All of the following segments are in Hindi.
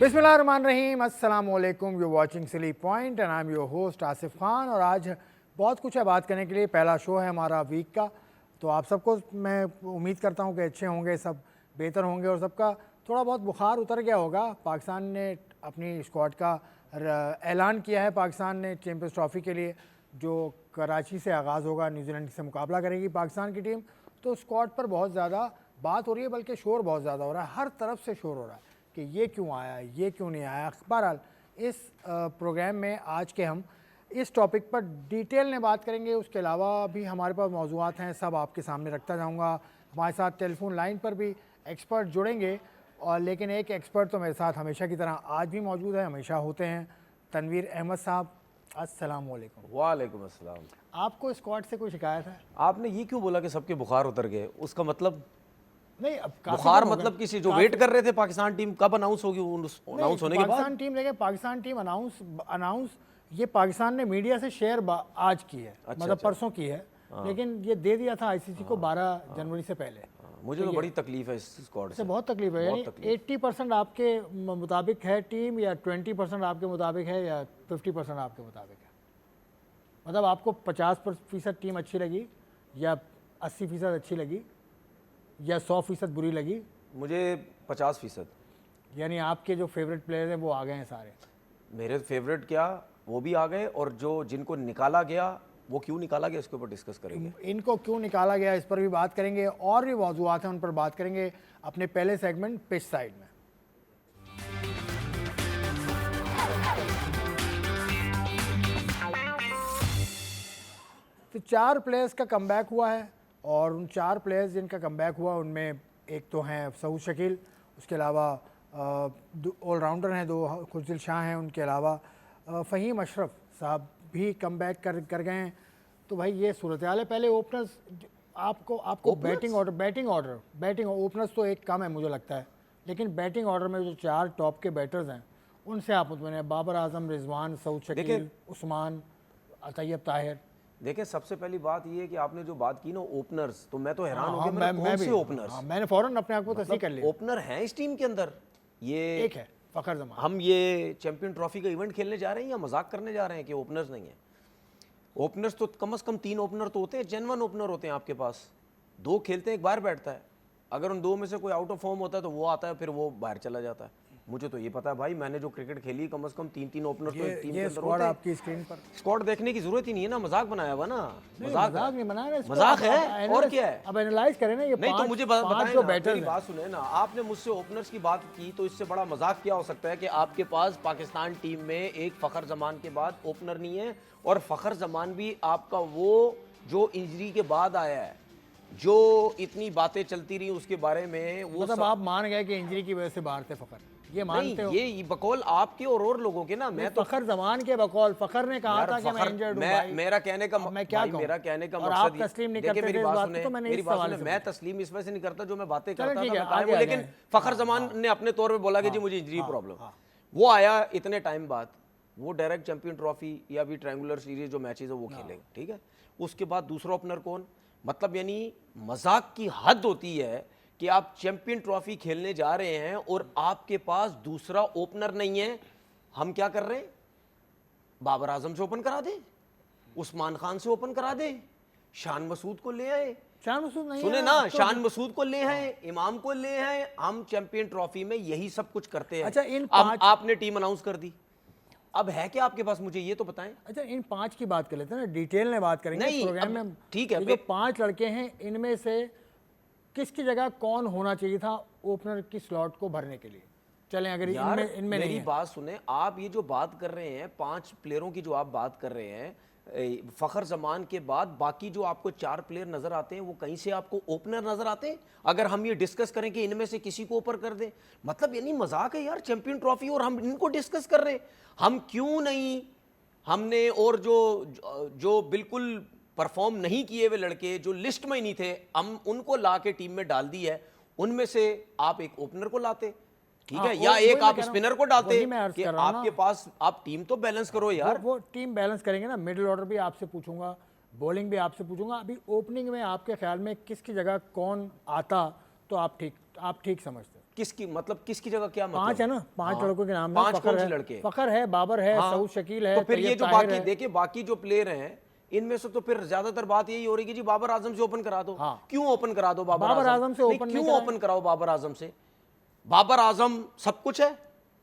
बिस्मिल्लाहिर्रहमानिर्रहीम, अस्सलाम वालेकुम। You watching silly point and I am your host Asif Khan. और आज बहुत कुछ है बात करने के लिए। पहला शो है हमारा वीक का, तो आप सबको मैं उम्मीद करता हूँ कि अच्छे होंगे, सब बेहतर होंगे और सबका थोड़ा बहुत बुखार उतर गया होगा। पाकिस्तान ने अपनी स्क्वाड का ऐलान किया है। पाकिस्तान ने चैम्पियंस ट्रॉफ़ी के लिए जो कराची से आगाज़ होगा, न्यूजीलैंड से मुकाबला करेगी पाकिस्तान की टीम। तो स्क्वाड पर बहुत ज़्यादा बात हो रही है, बल्कि शोर बहुत ज़्यादा हो रहा है, हर तरफ से शोर हो रहा है कि ये क्यों आया, ये क्यों नहीं आया। बहरहाल इस प्रोग्राम में आज के हम इस टॉपिक पर डिटेल में बात करेंगे। उसके अलावा भी हमारे पास मौज़ूआत हैं, सब आपके सामने रखता जाऊंगा। हमारे साथ टेलीफोन लाइन पर भी एक्सपर्ट जुड़ेंगे, और लेकिन एक एक्सपर्ट तो मेरे साथ हमेशा की तरह आज भी मौजूद है, हमेशा होते हैं। तनवीर अहमद साहब, अस्सलाम वालेकुम। वालेकुम अस्सलाम। आपको स्क्वाड से कोई शिकायत है? आपने ये क्यों बोला कि सबके बुखार उतर गए? उसका मतलब नहीं, अब बुखार मतलब किसी जो वेट कर रहे थे पाकिस्तान टीम कब अनाउंस होगी, अनाउंस होने के बाद? पाकिस्तान टीम देखें, पाकिस्तान टीम अनाउंस ये पाकिस्तान ने मीडिया से शेयर आज की है, मतलब परसों की है, लेकिन ये दे दिया था आईसीसी को 12 जनवरी से पहले। मुझे तो बड़ी तकलीफ है इस स्क्वाड से, बहुत तकलीफ है। यानी 80% आपके मुताबिक है टीम, या 20% आपके मुताबिक है, या 50% आपके मुताबिक है। मतलब आपको 50% टीम अच्छी लगी, या 80% अच्छी लगी, या 100% बुरी लगी? मुझे 50%। यानी आपके जो फेवरेट प्लेयर हैं वो आ गए हैं सारे? मेरे फेवरेट क्या, वो भी आ गए, और जो जिनको निकाला गया वो क्यों निकाला गया इसके ऊपर डिस्कस करेंगे। इनको क्यों निकाला गया इस पर भी बात करेंगे, और भी मौज़ूआत हैं उन पर बात करेंगे अपने पहले सेगमेंट पिच साइड में। तो 4 प्लेयर्स का कमबैक हुआ है, और उन 4 प्लेयर्स जिनका कमबैक हुआ उनमें एक तो हैं सऊद शकील, उसके अलावा ऑलराउंडर हैं 2 खुर्शीद शाह हैं, उनके अलावा फ़हीम अशरफ साहब भी कमबैक कर गए हैं। तो भाई ये सूरत हाल है। पहले ओपनर्स, आपको बैटिंग ओपनर्स तो एक कम है मुझे लगता है, लेकिन बैटिंग ऑर्डर में जो 4 टॉप के बैटर्स हैं उनसे आप मुतमईन हैं? बाबर आजम, रिजवान, सऊद शकील, उस्मान, तैयब ताहिर। देखिए, सबसे पहली बात ये है कि आपने जो बात की ना ओपनर्स, तो मैं तो हैरान हो गया। कौन से ओपनर्स? मैंने फौरन अपने आप को तस्दीक कर लिया। ओपनर हैं इस टीम के अंदर? ये एक है फ़खर जमान। हम ये चैंपियन ट्रॉफी का इवेंट खेलने जा रहे हैं या मजाक करने जा रहे हैं कि ओपनर्स नहीं है? ओपनर्स तो कम से कम 3 ओपनर तो होते हैं, जेन्युइन ओपनर होते हैं आपके पास। 2 खेलते हैं, एक बाहर बैठता है। अगर उन 2 में से कोई आउट ऑफ फॉर्म होता है तो वो आता है, फिर वो बाहर चला जाता है। मुझे तो ये पता है भाई, मैंने जो क्रिकेट खेली कम से कम 3 ओपनर तो टीम के अंदर होते हैं। आपकी स्क्रीन पर स्क्वाड देखने की जरूरत ही नहीं है ना, मजाक बनाया हुआ ना। मजाक नहीं बनाया, मजाक है और क्या है। अब एनालाइज करें ना, ये नहीं तो मुझे बताएं जो ना, मेरी बात सुने ना। आपने मुझसे ओपनर्स की बात की, तो इससे बड़ा मजाक क्या हो सकता है कि आपके पास पाकिस्तान टीम में एक फ़खर जमान के बाद ओपनर नहीं है, और फ़खर जमान भी आपका वो जो इंजरी के बाद आया है, जो इतनी बातें चलती रही उसके बारे में, वो मतलब आप मान गए कि इंजरी की वजह से बाहर थे फ़खर, ये मानते हो? ये बकौल आपके और लोगों के ना। मैं तो फ़खर जमान के बकौल, फ़खर ने कहा था कि मैं इंजर्ड हूं भाई। मेरा कहने का मैं क्या कहूं? मेरा कहने का और मकसद, आप तस्लीम नहीं करते मेरी इस बात बात सुने, को, तो मैंने मेरी इस बात सवाल सुने, से मैं तस्लीम इस वजह से नहीं करता जो मैं बातें करता ठीक है, था, लेकिन फ़खर जमान ने अपने तौर पे बोला कि जी मुझे इंजरी प्रॉब्लम, वो आया इतने टाइम बाद, वो डायरेक्ट चैंपियन ट्रॉफी या भी ट्रायंगुलर सीरीज जो मैचेस है वो खेलेगा, ठीक है। उसके बाद दूसरा ओपनर कौन? मतलब यानी मजाक की हद होती है कि आप चैंपियन ट्रॉफी खेलने जा रहे हैं और आपके पास दूसरा ओपनर नहीं है। हम क्या कर रहे हैं? बाबर आजम से ओपन करा दे, उस्मान खान से ओपन करा दे, शान मसूद को ले आए। शान मसूद नहीं सुने ना, शान मसूद को ले आए, इमाम को ले आए। हम चैंपियन ट्रॉफी में यही सब कुछ करते हैं। अच्छा, अब आपने टीम अनाउंस कर दी, अब है क्या आपके पास? मुझे ये तो बताएं। अच्छा, इन 5 की बात कर लेते हैं ना, डिटेल में बात करेंगे प्रोग्राम में। ठीक है, जो 5 लड़के हैं इनमें से किसकी जगह कौन होना चाहिए था ओपनर की स्लॉट को भरने के लिए? चलें, अगर इनमें मेरी बात सुने, आप ये जो बात कर रहे हैं 5 प्लेयरों की जो आप बात कर रहे हैं, फ़खर जमान के बाद बाकी जो आपको 4 प्लेयर नजर आते हैं वो कहीं से आपको ओपनर नजर आते हैं? अगर हम ये डिस्कस करें कि इनमें से किसी को ऊपर कर दें, मतलब यानी मजाक है यार। चैंपियन ट्रॉफी और हम इनको डिस्कस कर रहे हैं। हम क्यों नहीं, हमने और जो बिल्कुल परफॉर्म नहीं किए हुए लड़के जो लिस्ट में ही नहीं थे, हम उनको ला के टीम में डाल दी है। उनमें से आप एक ओपनर को लाते, ठीक है, या एक आप स्पिनर को डालते कि आपके पास, आप टीम तो बैलेंस करो यार। वो टीम बैलेंस करेंगे ना। मिडिल ऑर्डर भी आपसे पूछूंगा, बॉलिंग भी आपसे पूछूंगा। अभी ओपनिंग में आपके ख्याल में किसकी जगह कौन आता तो आप ठीक समझते? किसकी मतलब किसकी जगह क्या मतलब? 5 है ना, 5 लड़कों के नाम है। 5 फखर कौन से है, लड़के? फखर है, बाबर है, सऊद शकील है, तो फिर ये तैयब जो ताहिर बाकी है। देखिए बाकी जो प्लेयर हैं इनमें से तो फिर ज्यादातर बात यही हो रही है कि जी बाबर आजम से ओपन करा दो। हाँ। क्यों ओपन करा दो बाबर बाबर आजम आजम से नहीं, ओपन क्यों नहीं कराएं? ओपन कराओ बाबर आजम से? बाबर आजम सब कुछ है।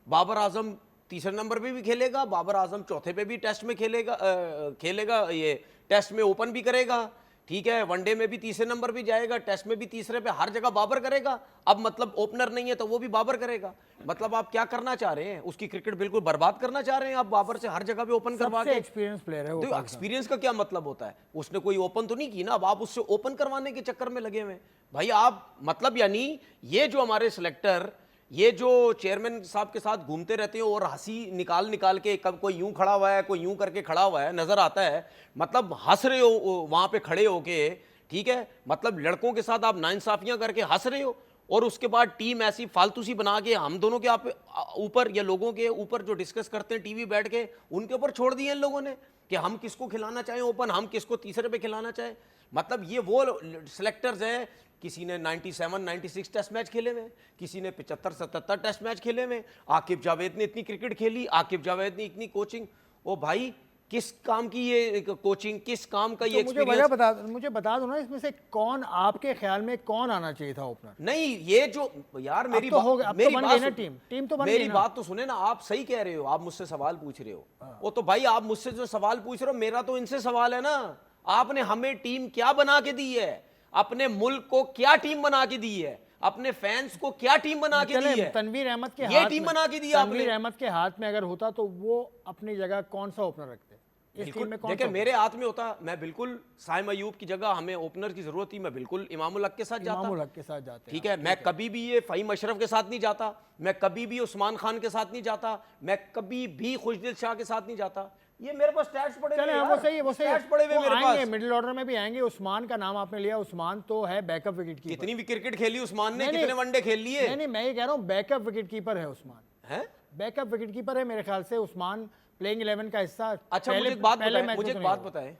बाबर आजम तीसरे नंबर पे भी खेलेगा, बाबर आजम चौथे पे भी टेस्ट में खेलेगा, ये टेस्ट में ओपन भी करेगा, ठीक है, वनडे में भी तीसरे नंबर पे जाएगा, टेस्ट में भी तीसरे पे, हर जगह बाबर करेगा। अब मतलब ओपनर नहीं है तो वो भी बाबर करेगा। मतलब आप क्या करना चाह रहे हैं? उसकी क्रिकेट बिल्कुल बर्बाद करना चाह रहे हैं आप बाबर से हर जगह पे ओपन करवा सबसे के? एक्सपीरियंस प्लेयर है वो। तो एक्सपीरियंस का क्या मतलब होता है? उसने कोई ओपन तो नहीं की ना, अब आप उससे ओपन करवाने के चक्कर में लगे हुए हैं भाई आप। मतलब यानी ये जो हमारे सिलेक्टर, ये जो चेयरमैन साहब के साथ घूमते रहते हैं और हंसी निकाल निकाल के, कब कोई यूं खड़ा हुआ है, कोई यूं करके खड़ा हुआ है, नजर आता है, मतलब हंस रहे हो वहां पे खड़े होके, ठीक है, मतलब लड़कों के साथ आप नाइंसाफियां करके हंस रहे हो, और उसके बाद टीम ऐसी फालतू सी बना के हम दोनों के आप ऊपर या लोगों के ऊपर जो डिस्कस करते हैं टीवी बैठ के, उनके ऊपर छोड़ दिए इन लोगों ने कि हम किसको खिलाना चाहें ओपन, हम किसको तीसरे पे खिलाना चाहें। मतलब ये वो सिलेक्टर्स हैं, किसी ने 97 96 टेस्ट मैच खेले हुए, किसी ने 75 77 टेस्ट मैच खेले हुए। आकिब जावेद ने इतनी क्रिकेट खेली, आकिब जावेद ने इतनी कोचिंग। ओ भाई किस काम की ये कोचिंग, किस काम का ये तो एक्सपीरियंस? मुझे बता दो ना, इसमें से कौन आपके ख्याल में कौन आना चाहिए था ओपनर? नहीं ये जो यार मेरी तो हो गया, अब तो मेरी बन बात गई ना सुन- टीम तो बन मेरी गई ना। बात तो सुने ना, आप सही कह रहे हो, आप मुझसे सवाल पूछ रहे हो, वो तो भाई आप मुझसे जो सवाल पूछ रहे हो, मेरा तो इनसे सवाल है ना, आपने हमें टीम क्या बना के दी है, अपने मुल्क को क्या टीम बना के दी है, अपने फैंस को क्या टीम बना के दी है? तनवीर अहमद के ये हाथ टीम में, बना के दी तनवीर आपने। अहमद के हाथ में अगर होता तो वो अपनी जगह कौन सा ओपनर रखते? इस टीम में कौन देखिए सा? मेरे हाथ में होता, मैं बिल्कुल साइम अयूब की जगह, हमें ओपनर की जरूरत थी, मैं बिल्कुल इमामुल हक के साथ जाता। इमामुल हक के साथ जाते हैं। ठीक है, मैं कभी भी ये फ़हीम अशरफ के साथ नहीं जाता, मैं कभी भी उस्मान खान के साथ नहीं जाता, मैं कभी भी खुशदिल शाह के साथ नहीं जाता। ये मेरे पास स्टैट्स पड़े हुए चले, हैं वो सही है, वो सही है। स्टैट्स पड़े हुए वो मेरे आएंगे, पास। मिडिल ऑर्डर में भी आएंगे। उस्मान का नाम आपने लिया, उस्मान तो है बैकअप विकेट कीपर। कितनी भी क्रिकेट खेली उस्मान ने, नहीं, कितने वनडे खेल लिए नहीं, मैं ये कह रहा हूँ बैकअप विकेट कीपर है उस्मान, हैं? बैकअप विकेट कीपर है मेरे ख्याल से उस्मान, प्लेइंग 11 का हिस्सा। अच्छा पहले- मुझे एक बात पहले बताएं, मैच मुझे में एक तो बात नहीं बताएं,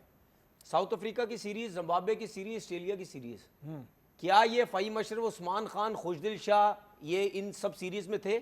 साउथ अफ्रीका की सीरीज, जिम्बाब्वे की सीरीज, ऑस्ट्रेलिया की सीरीज, क्या ये फ़हीम अशरफ, उस्मान खान, खुशदिल शाह ये इन सब सीरीज में थे,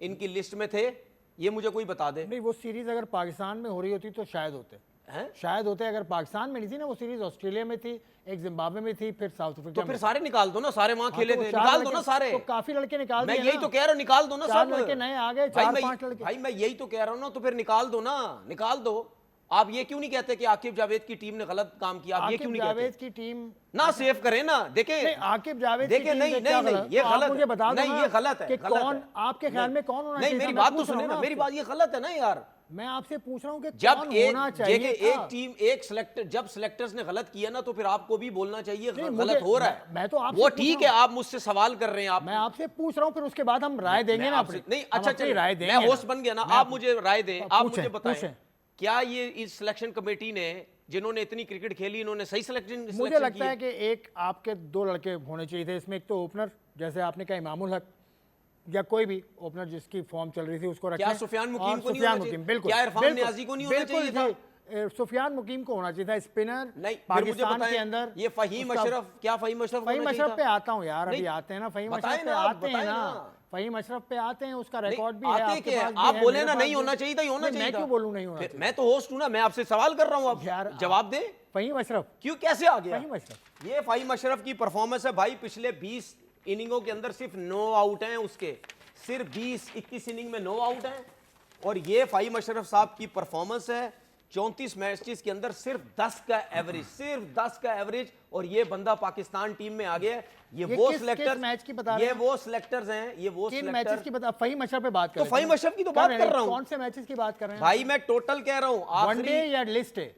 इनकी लिस्ट में थे? ये मुझे कोई बता दे। नहीं, वो सीरीज अगर पाकिस्तान में हो रही होती तो शायद होते हैं? शायद होते। अगर पाकिस्तान में नहीं थी ना वो सीरीज, ऑस्ट्रेलिया में थी, एक जिम्बाब्वे में थी, फिर साउथ अफ्रीका तो में फिर सारे निकाल दो ना, सारे वहां खेले थे, निकाल दो ना सारे। तो काफी लड़के निकाल मैं दिए यही ना। तो कह रहा हूँ, निकाल दो ना 4 सब। लड़के नए आ गए, भाई 4-5 लड़के। भाई मैं यही तो कह रहा हूँ ना, तो फिर निकाल दो ना, निकाल दो। आप ये क्यों नहीं कहते कि आकिब जावेद की टीम ने गलत काम किया? आप ये क्यों आकिब नहीं जावेद कहते? की टीम ना सेव करें ना, देखें नहीं, आकिब जावेद की देखिए टीम नहीं पे क्या नहीं गलत? नहीं ये तो आप गलत मुझे है। बता दो नहीं ना ये गलत है, कि गलत कौन है। आपके ख्याल में कौन होना नहीं चाहिए था? मेरी मैं बात तो पूछ रहा हूँ सुने ना, ना मेरी आपसे। बात ये गलत है ना यार। मैं आपसे पूछ रहा हूँ कि जब कौन एक होना चाहिए जगह एक था? टीम एक सिलेक्टर, जब सिलेक्टर्स ने गलत किया ना, तो फिर आपको भी बोलना चाहिए नहीं, गलत मुझे- हो रहा है। मैं तो आपसे वो पूछ ठीक रहा है, आप मुझसे सवाल कर रहे हैं, आप मैं आपसे पूछ रहा हूँ, फिर उसके बाद हम राय देंगे मैं ना आपसे- अपनी। नहीं हम अच्छा अपनी चलिए, राय देंगे मैं ना। होस्ट बन गया ना, मैं आप मुझे राय दें, आप पूछें, मुझे बताएं पूछें। क्या ये इस सिलेक्शन कमेटी ने, जिन्होंने इतनी क्रिकेट खेली, इन्होंने सही सिलेक्शन मुझे लगता है कि एक आपके 2 लड़के होने चाहिए थे इसमें। एक तो ओपनर, जैसे आपने कहा इमामुल हक, या कोई भी ओपनर जिसकी फॉर्म चल रही थी उसको रखें। क्या सुफियान मुकीम और को नहीं सुफियान होना चाहिए? मुकीम, बिल्कुल। क्या इरफान बिल्कुल, नियाजी को नहीं होना बिल्कुल चाहिए था? जी, सुफियान मुकीम को होना चाहिए था स्पिनर। नहीं फिर मुझे पाकिस्तान बताएं, के अंदर ये फ़हीम उसका- अशरफ, क्या फ़हीम अशरफ फ़हीम होना चाहिए अशरफ पे था? आता हूँ यार, अभी नहीं, आते हैं ना, फ़हीम बताएं अशरफ पे ना, आते हैं बताएं ना, ना। फ़हीम अशरफ पे आते हैं, उसका नहीं, रिकॉर्ड भी है आते आपके क्या पास है? भी आप है, बोले मेरे ना पास नहीं भी होना है। चाहिए था, ये होना नहीं, चाहिए मैं था। क्यों बोलूँ नहीं होना फिर चाहिए? मैं तो होस्ट हूं ना, मैं आपसे सवाल कर रहा हूं, यार, आप जवाब दे। फ़हीम अशरफ, क्यों कैसे आ गया? फ़हीम अशरफ ये फ़हीम अशरफ की परफॉर्मेंस है भाई, पिछले 20 इनिंगों के अंदर सिर्फ 9 आउट हैं उसके, सिर्फ 20-21 इनिंग में 9 आउट हैं। और ये फ़हीम अशरफ साहब की परफॉर्मेंस है 34 मैचेस के अंदर सिर्फ 10 का एवरेज, सिर्फ 10 का एवरेज। और ये बंदा पाकिस्तान टीम में आ गया है। ये वो सिलेक्टर मैच की बता रहे ये हैं? वो सिलेक्टर्स हैं, ये वो किन सिलेक्टर। मैचेस की बता? फ़हीम अशरफ पे बात कर तो रहे हैं। फ़हीम अशरफ की तो बात कर रहा हूं कौन से मैचेस की बात कर रहे हैं? भाई, मैं टोटल कह रहा हूं। वनडे या लिस्ट है?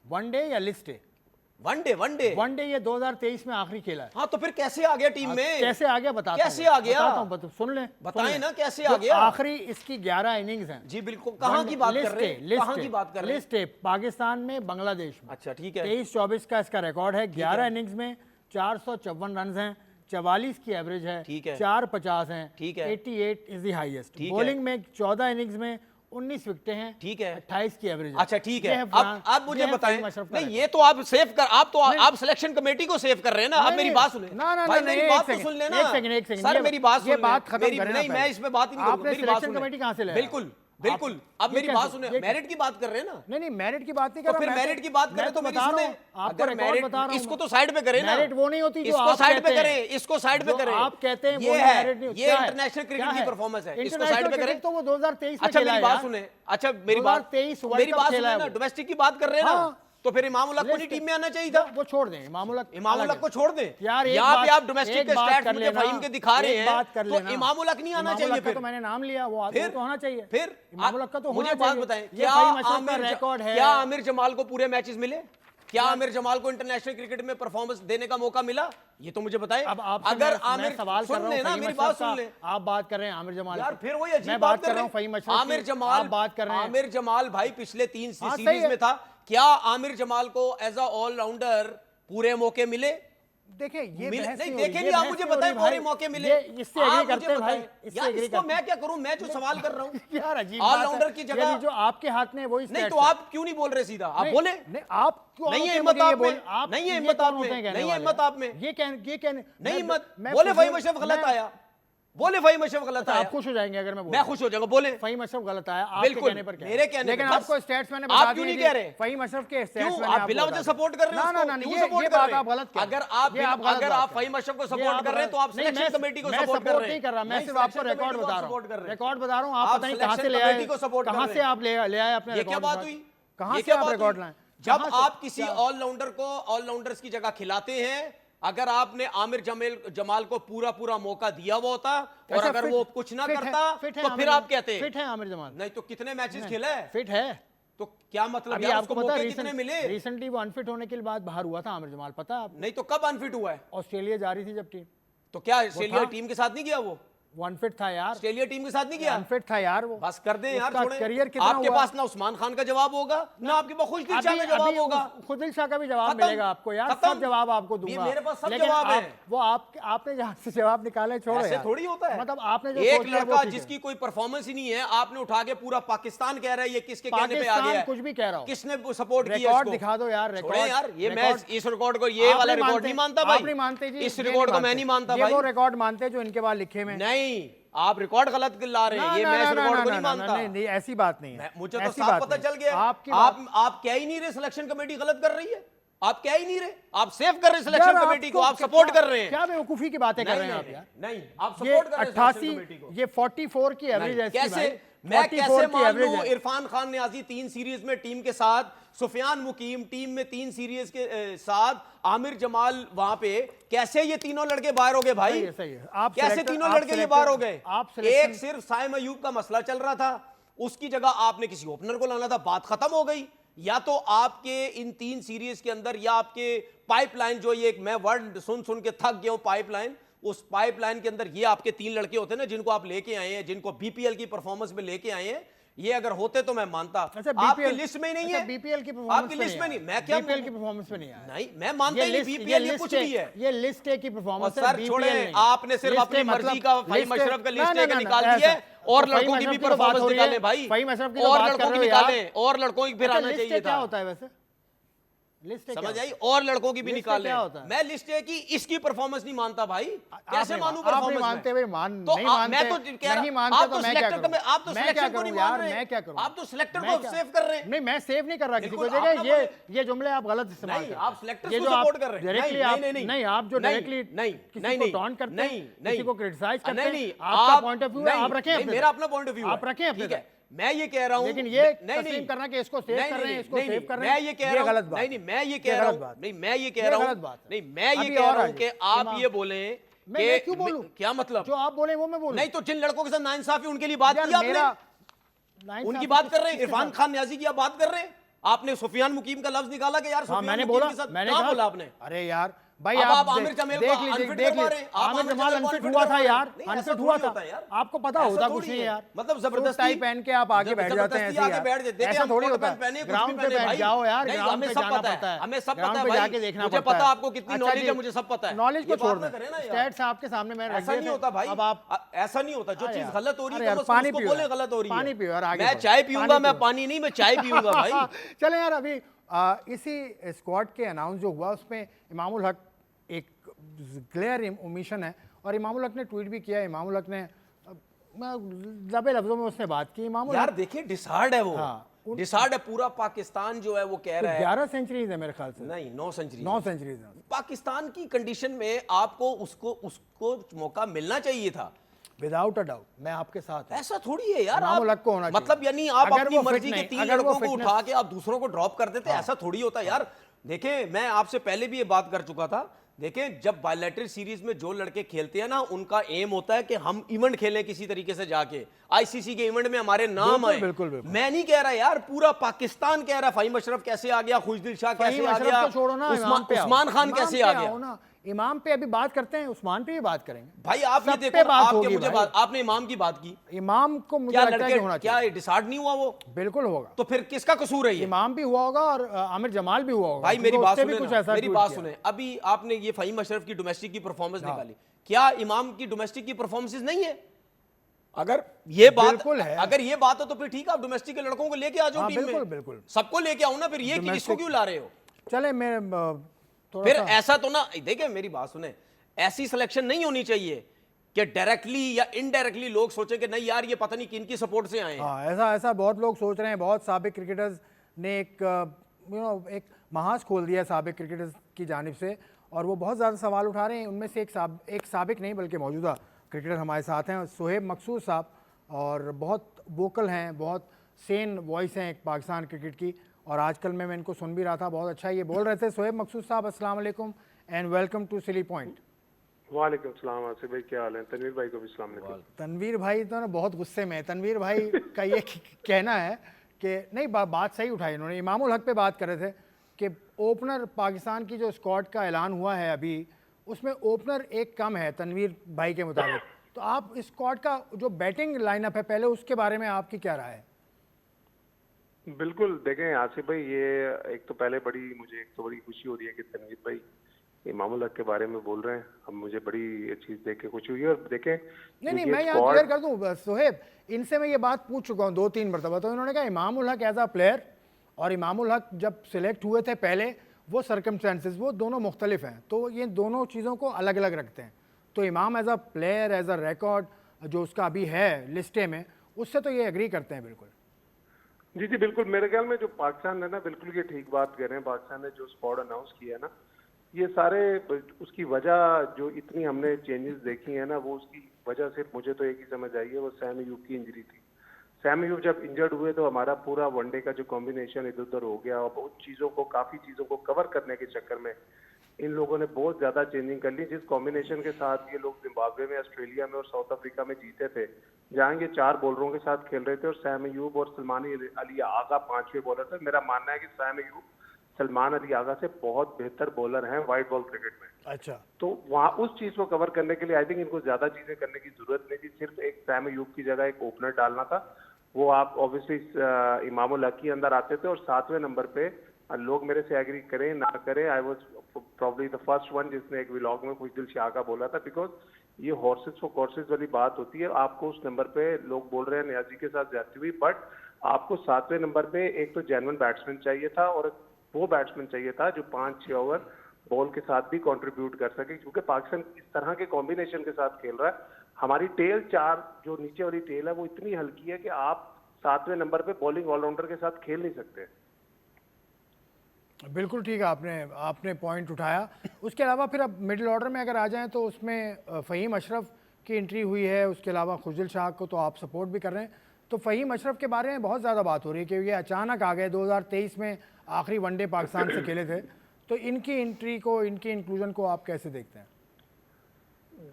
वनडे या लिस्ट है? वनडे वनडे वनडे ये 2023 में आखिरी खेला है। हाँ तो फिर कैसे आ गया टीम में? कैसे आ गया बताता हूं। कैसे आ गया? बताता हूं, सुन लें, बताएं सुन लें। ना कैसे जो आ गया? आखिरी इसकी 11 इनिंग्स हैं। जी बिल्कुल, कहां की बात कर रहे हैं? कहां की बात कर रहे हैं? लिस्ट है पाकिस्तान में, बांग्लादेश में। अच्छा ठीक है। 23-24 का इसका रिकॉर्ड है। 11 इनिंग्स में 454 रन हैं, 44 की एवरेज है, ठीक है। 450 हैं, ठीक है। 88 इज द हाईएस्ट। ठीक है। बॉलिंग में 14 इनिंग्स में 19 विकेटें हैं, ठीक है, 28 की एवरेज। अच्छा ठीक है, अब मुझे बताएं, नहीं ये तो आप सेव कर, आप सिलेक्शन कमेटी को सेव कर रहे हैं ना। अब मेरी बात सुने, भाई मेरी बात तो सुन लेना सर, मेरी बात सुन, ये बात खत्म करें। नहीं मैं इस पे बात ही नहीं करूंगा, मेरी बात सिलेक्शन कमेटी कहां से ले? बिल्कुल बिल्कुल, अब मेरी बात सुने, मेरिट की बात कर रहे हैं ना। नहीं मेरिट की बात नहीं कर रहा, तो फिर मेरिट की बात करें तो मेरी सुने, अगर मेरिट इसको तो साइड पे करें ना, मेरिट वो नहीं होती जो इसको साइड पे करें, इसको साइड पे करें, आप कहते हैं ये है, ये इंटरनेशनल क्रिकेट की परफॉर्मेंस है, इसको साइड पे करें। तो वो 2023 में अच्छा मेरी बात सुने, अच्छा मेरी बात सुने ना, डोमेस्टिक की बात कर रहे हैं ना, तो फिर इमाम उल हक को नहीं टीम में आना चाहिए था। वो छोड़ दें, इमाम उल हक को छोड़ दें यार। यहाँ पे आप डोमेस्टिक के स्टैट्स मुझे फहीम के दिखा रहे हैं, तो इमाम उल हक नहीं आना चाहिए। फिर तो मैंने नाम लिया, वो तो होना चाहिए। फिर इमाम उल हक का तो मुझे बात बताएं, क्या आमिर जमाल को पूरे मैचेस मिले? क्या आमिर जमाल को इंटरनेशनल क्रिकेट में परफॉर्मेंस देने का मौका मिला? ये तो मुझे बताएं। अब आप अगर आमिर सवाल सुन ले ना, मेरी बात सुन ले, आप बात कर रहे हैं आमिर जमाल, यार फिर वही अजीब बात कर रहा हूं। आमिर जमाल बात कर रहे हैं, आमिर जमाल भाई पिछले 3 सीरीज में था। क्या आमिर जमाल को एज अ ऑलराउंडर पूरे मौके मिले? देखिए ये नहीं देखे नहीं, आप मुझे बताएं पूरे मौके मिले? इससे एग्री करते हैं भाई, यार इसको मैं क्या करूं, मैं जो सवाल कर रहा हूं यार अजीब ऑलराउंडर की जगह जो आपके हाथ में वही नहीं, तो आप क्यों नहीं बोल रहे सीधा? आप बोले नहीं, आप क्यों नहीं है हिम्मत आप में, नहीं है हिम्मत आप में, नहीं है हिम्मत आप में, ये कहने नहीं हिम्मत। बोले फहीम अशरफ गलत आया, बोले फहीम अशरफ गलत आया। आप खुश हो जाएंगे अगर मैं खुश हो जाऊंगा। बोले फहीम अशरफ गलत आया आपके कहने पर, मेरे कहने, लेकिन आपको स्टैट्स मैंने आप क्यों नहीं कह रहे? फहीम अशरफ के स्टैट्स क्यों आप बिला वजह सपोर्ट कर रहे हैं? ना क्यों सपोर्ट कर रहे हैं? आप गलत, अगर आप फहीम अशरफ को सपोर्ट कर रहे हैं तो आप सिलेक्शन कमेटी को सपोर्ट कर रहे हैं। मैं सिर्फ आपको रिकॉर्ड बता रहा हूं, आप पता नहीं कहां से ले आए, कहां से आप ले आए अपने। ये क्या बात हुई? कहां से आप रिकॉर्ड लाए? जब आप किसी ऑलराउंडर को ऑलराउंडर्स की जगह खिलाते हैं, अगर आपने आमिर जमाल को पूरा मौका दिया हुआ होता और अगर वो कुछ ना करता तो फिर आप कहते फिट है आमिर जमाल। नहीं तो कितने मैचेस खेला है? फिट है तो क्या मतलब? अभी आपको पता है कितने मिले? रिसेंटली वो अनफिट होने के बाद बाहर हुआ था आमिर जमाल, पता है? नहीं तो कब अनफिट हुआ है? ऑस्ट्रेलिया जा रही थी जब टीम, तो क्या ऑस्ट्रेलिया टीम के साथ नहीं गया? वो अनफिट था यार, ऑस्ट्रेलिया टीम के साथ नहीं गया, अनफिट था यार वो। बस कर दें यार, छोड़ें। करियर कितना आपके पास ना उस्मान खान का जवाब होगा ना आपके पास खुशदिल शाह का जवाब होगा। खुशदिल शाह का भी जवाब मिलेगा आपको यार, सब जवाब आपको दूंगा। मेरे पास सब जवाब है। वो आपने जहां से जवाब निकाले छोड़ो, ऐसे थोड़ी होता है। मतलब आपने जो एक लड़का जिसकी कोई परफॉर्मेंस ही नहीं है, आपने उठा के पूरा पाकिस्तान कह रहा है ये किसके कहने पे आ गया है? कुछ भी कह रहा हूं, किसने सपोर्ट किया? रिकॉर्ड दिखा दो यार, रिकॉर्ड यार। ये मैं इस रिकॉर्ड को, ये वाला रिकॉर्ड नहीं मानता भाई, आप नहीं मानते जी, इस रिकॉर्ड को मैं नहीं मानता भाई। वो रिकॉर्ड मानते जो इनके बाद लिखे में नहीं, आप रिकॉर्ड गलत ला रहे हैं, ये मैं इस रिकॉर्ड को नहीं मानता। नहीं ऐसी बात नहीं है, मुझे तो साफ पता चल गया। आप क्या ही नहीं रहे, सिलेक्शन कमेटी गलत कर रही है, आप क्या ही नहीं रहे, आप सेव कर रहे हैं सिलेक्शन कमेटी को, आप सपोर्ट कर रहे हैं। क्या बेवकूफी की बातें कर रहे हैं आप यार? नहीं, आप सपोर्ट कर रहे हैं सिलेक्शन कमेटी को। ये 44 की एवरेज है, कैसे मैं कैसे मान लूं इरफान खान नियाजी 3 सीरीज में टीम के साथ, सुफियान मुकीम टीम में 3 सीरीज के साथ, आमिर जमाल वहां पे, कैसे ये तीनों लड़के बाहर हो गए भाई? सही है। आप कैसे तीनों लड़के ये बाहर हो गए? एक सिर्फ साइम अयूब का मसला चल रहा था, उसकी जगह आपने किसी ओपनर को लाना था, बात खत्म हो गई। या तो आपके इन 3 सीरीज के अंदर, या आपके पाइपलाइन, जो ये मैं वर्ड सुन के थक गया हूं, पाइपलाइन, उस पाइपलाइन के अंदर ये आपके 3 लड़के होते हैं ना, जिनको आप लेके आए हैं, जिनको बीपीएल की परफॉर्मेंस में लेके आए हैं, ये अगर होते तो मैं मानता। आपकी लिस्ट में ही नहीं है, बीपीएल की परफॉर्मेंस आपकी लिस्ट में नहीं, मैं क्या बीपीएल की परफॉर्मेंस में नहीं है। नहीं, मैं मानता ही नहीं बीपीएल ये कुछ भी है, ये लिस्ट ए की परफॉर्मेंस है। सर छोड़े, आपने सिर्फ अपनी मर्जी का फहीम अशरफ का लिस्ट ए का निकाल दिया, और लड़कों की भी परफॉर्मेंस निकालें भाई, और लड़कों की निकालें, और लड़कों की फिर आना चाहिए था। क्या होता है वैसे लिस्ट, समझ आई? और लड़कों की भी निकाल ले। मैं लिस्ट है कि इसकी परफॉर्मेंस नहीं मानता भाई, कैसे मानूं परफॉर्मेंस? मानते भाई मान तो नहीं मानते, मैं तो कह रहा हूं, आप तो सिलेक्टर को, आप तो सिलेक्शन को नहीं मान रहे, मैं क्या करूं? आप तो सिलेक्टर को सेव कर रहे हैं। नहीं, मैं सेव नहीं कर रहा किसी को, देखिए ये जुमले आप गलत इस्तेमाल कर रहे हैं। आप सिलेक्टर को सपोर्ट कर रहे हैं डायरेक्टली। नहीं, आप जो डायरेक्टली किसी को टॉन्ट करते हैं, किसी को क्रिटिसाइज करते हैं, आपका पॉइंट ऑफ व्यू है, आप रखें, मेरा अपना पॉइंट ऑफ व्यू आप रखें अपने। मैं ये कह रहा हूं, लेकिन ये तस्लीम करना कि इसको सेव कर रहे हैं, इसको सेव कर रहे हैं, मैं ये कह रहा हूं, गलत बात। नहीं, मैं ये कह रहा हूं, नहीं, मैं ये कह रहा हूं, नहीं, मैं ये कह रहा हूं कि आप ये बोले, मैं क्यों बोलूं? क्या मतलब? जो आप बोले वो मैं बोलूं? नहीं तो जिन लड़कों के साथ नाइंसाफी, उनके लिए बात की आपने, उनकी बात कर रहे हैं, इरफान खान नियाजी की आप बात कर रहे हैं, आपने सुफियान मुकीम का लफ्ज निकाला कि यार सुफियान मैंने मुकीम बोला, के साथ, मैंने कहां बोला बोला आपने? अरे यार भाई अब आप आप आमिर जमाल देख को लीजिए, unfit देख करवा लीजिए, रहे हैं। आप आमिर जमाल को अनफिट unfit हुआ था करवा रहे हैं। यार, नहीं, ऐसा अनफिट थोड़ी हुआ था। होता है यार। आपको पता ऐसा होता थोड़ी कुछ नहीं है यार, मतलब सूट जबरदस्ती टाई पहन के आप आगे बैठ जाते हैं जबरदस्ती ऐसे आगे यार। बैठ जाते देखिए, ऐसा हम थोड़ी कोट होता पैंट पहने है, कुछ भी ग्राउंड पे पहने बैठ भाई। जाओ यार, नहीं, ग्राउंड हमें पे सब जाना पता है, पड़ता है, हमें सब पता ग्राउंड है पे भाई। जाके देखना मुझे पड़ता पता है। आपको कितनी अच्छा नॉलेज जी, है, मुझे सब पता है। नॉलेज ये को छोड़ बात ना दें, करें ना यार। स्टैट्स आपके सामने मैंने रख ऐसा दिए नहीं थे, होता भाई, अब आप ऐसा नहीं होता। जो अरे चीज यार, गलत हो रही अरे है यार, तो पानी उसको पियो बोले यार, गलत हो रही है। पानी पियो यार, आगे मैं बढ़ो, चाय पीऊंगा, मैं पियो। पानी नहीं, मैं चाय पीऊंगा भाई। चले यार, अभी इसी स्क्वाड के अनाउंस जो हुआ उसमें इमामुल हक एक क्लियर ओमिशन है, और इमामुल हक ने ट्वीट भी किया। इमामुल हक ने दबे लफ्जों में उसने बात की। इमामुल यार हक देखिए, डिसार्ड है वो, हाँ, डिसार्ड है पूरा पाकिस्तान जो है वो कह तो रहा है। 11 सेंचुरीज है मेरे ख्याल से, नहीं, 9 सेंचुरी 9 सेंचुरीज है। पाकिस्तान की कंडीशन में आपको उसको मौका मिलना चाहिए था। विदाउट अ डाउट मैं आपके साथ हूं। ऐसा थोड़ी है यार, इमामुल आप हक को होना चाहिए। मतलब यानी आप अगर अपनी वो फिट मर्जी के नहीं, 3 अगर वो लड़कों को फिटनेस उठा के आप दूसरों को ड्रॉप कर देते, ऐसा थोड़ी होता यार। देखें, मैं आपसे पहले भी ये बात कर चुका था। देखें, जब बायलैटरल सीरीज में जो लड़के खेलते हैं ना, उनका एम होता है कि हम इवेंट खेलें किसी तरीके से जाके, आईसीसी के इवेंट में हमारे नाम आए। बिल्कुल, बिल्कुल। मैं नहीं कह रहा यार, पूरा पाकिस्तान कह रहा। फ़हीम अशरफ कैसे आ गया, खुशदिल शाह कैसे आ गया, छोड़ो ना, उस्मान खान कैसे आ गया। इमाम पे अभी बात करते हैं, उस्मान पे ही बात करेंगे भाई। आप ये सब देखो पे ना, बात आपके होगी मुझे भाई। बात, आपने इमाम की बात की, इमाम को मुझे क्या लगता है कि होना लड़के, क्या चाहिए। डिसार्ड नहीं हुआ वो? बिल्कुल होगा। तो फिर किसका कसूर है ये? इमाम भी हुआ होगा और आमिर जमाल भी हुआ होगा। भाई मेरी बात सुने कुछ ना, ऐसा मेरी ट्वीट बात किया। सुने। अभी आपने ये फ़हीम अशरफ की डोमेस्टिक की परफॉर्मेंस निकाली, क्या इमाम की डोमेस्टिक की परफॉर्मेंस नहीं है? अगर ये बात, बिल्कुल है। अगर ये बात हो तो फिर ठीक है, आप डोमेस्टिक के लड़कों को लेके आ जाओ टीम बिल्कुल, में। बिल्कुल। सबको लेके आओ ना, फिर ये कि किसको क्यों ला रहे हो? चले मैं थोड़ा फिर सा ऐसा तो ना, देखिए मेरी बात सुने, ऐसी सिलेक्शन नहीं होनी चाहिए कि डायरेक्टली या इनडायरेक्टली लोग सोचें कि नहीं यार ये पता नहीं किन की सपोर्ट से आए हैं। हाँ, ऐसा ऐसा बहुत लोग सोच रहे हैं। बहुत साबिक क्रिकेटर्स ने एक एक महाज खोल दिया साबिक क्रिकेटर्स की जानिब से, और वो बहुत ज़्यादा सवाल उठा रहे हैं। उनमें से एक साबिक नहीं बल्कि मौजूदा क्रिकेटर हमारे साथ हैं, सोहेब मकसूद साहब, और बहुत वोकल हैं, बहुत सेन वॉइस हैं एक पाकिस्तान क्रिकेट की। और आजकल मैं इनको सुन भी रहा था, बहुत अच्छा ये बोल रहे थे। सोहेब मकसूद साहब, अस्सलाम वालेकुम and welcome to silly point. वालेकुम सलाम आसिफ भाई, क्या हाल है? तनवीर भाई को भी सलाम अलैकुम। तनवीर भाई तो ना बहुत गुस्से में है। तनवीर भाई का ये कहना है कि नहीं, बात सही उठाई इन्होंने। इमामुल हक पे बात कर रहे थे कि ओपनर पाकिस्तान की जो स्क्वाड का ऐलान हुआ है अभी, उसमें ओपनर एक कम है तनवीर भाई के मुताबिक। तो आप इस स्क्वाड का जो बैटिंग लाइनअप है पहले, उसके बारे में आपकी क्या राय है? बिल्कुल, देखें आसिफ भाई, ये एक तो पहले मुझे एक तो बड़ी खुशी हो रही है कि तनवीर भाई इमामुल हक के बारे में बोल रहे हैं। अब मुझे बड़ी ये चीज़ देख के खुशी हुई है। और देखें, नहीं, मैं यहाँ क्लियर कर दूँ सोहेब, इनसे मैं ये बात पूछ चुका हूँ 2-3 मरतबा। तो इन्होंने कहा Imamul Haq as a player और इमामुल हक जब सिलेक्ट हुए थे पहले, वो सर्कमस्टेंसेस वो दोनों मुख्तलिफ हैं, तो ये दोनों चीज़ों को अलग अलग रखते हैं। तो Imam as a player, as a record जो उसका अभी है लिस्टे में, उससे तो ये एग्री करते हैं बिल्कुल। जी जी बिल्कुल, मेरे ख्याल में जो पाकिस्तान है ना, बिल्कुल ये ठीक बात कर रहे हैं। पाकिस्तान ने जो स्क्वाड अनाउंस किया है ना, ये सारे उसकी वजह जो इतनी हमने चेंजेस देखी है ना, वो उसकी वजह सिर्फ मुझे तो एक ही समझ आई है, वो सैम अयूब की इंजरी थी। सैम अयूब जब इंजर्ड हुए तो हमारा पूरा वनडे का जो कॉम्बिनेशन इधर उधर हो गया, और बहुत चीज़ों को, काफ़ी चीज़ों को कवर करने के चक्कर में इन लोगों ने बहुत ज़्यादा चेंजिंग कर ली। जिस कॉम्बिनेशन के साथ ये लोग जिम्बाब्वे में, ऑस्ट्रेलिया में और साउथ अफ्रीका में जीते थे, जहाँ ये 4 बॉलरों के साथ खेल रहे थे, और सैम अयूब और सलमान अली आगा 5वें बॉलर थे। मेरा मानना है कि सैम अयूब सलमान अली आगा से बहुत बेहतर बॉलर हैं वाइट बॉल क्रिकेट में। अच्छा, तो वहाँ उस चीज़ को कवर करने के लिए आई थिंक इनको ज़्यादा चीज़ें करने की जरूरत नहीं थी। सिर्फ एक सैम अयूब की जगह एक ओपनर डालना था। वो आप ऑब्वियसली इमामुल हक के अंदर आते थे। और 7वें नंबर पे लोग मेरे से एग्री करें ना करें, I was probably the first one जिसने एक व्लॉग में खुशदिल शाह का बोला था, बिकॉज ये हॉर्सेस फॉर कोर्सेस वाली बात होती है। आपको उस नंबर पे लोग बोल रहे हैं नियाजी के साथ जाती हुई, बट आपको 7वें नंबर पे एक तो जेन्युइन बैट्समैन चाहिए था, और वो बैट्समैन चाहिए था जो 5-6 ओवर बॉल के साथ भी कंट्रीब्यूट कर सके, क्योंकि पाकिस्तान इस तरह के कॉम्बिनेशन के साथ खेल रहा है। हमारी टेल 4 जो नीचे वाली टेल है वो इतनी हल्की है कि आप 7वें नंबर पे बॉलिंग ऑलराउंडर के साथ खेल नहीं सकते। बिल्कुल ठीक है, आपने पॉइंट उठाया। उसके अलावा फिर अब मिडिल ऑर्डर में अगर आ जाएं तो उसमें फ़हीम अशरफ की एंट्री हुई है। उसके अलावा खुशदिल शाह को तो आप सपोर्ट भी कर रहे हैं। तो फ़हीम अशरफ के बारे में बहुत ज़्यादा बात हो रही है कि ये अचानक आ गए, 2023 में आखिरी वनडे पाकिस्तान से खेले थे। तो इनकी एंट्री को, इनकी इंक्लूजन को आप कैसे देखते हैं?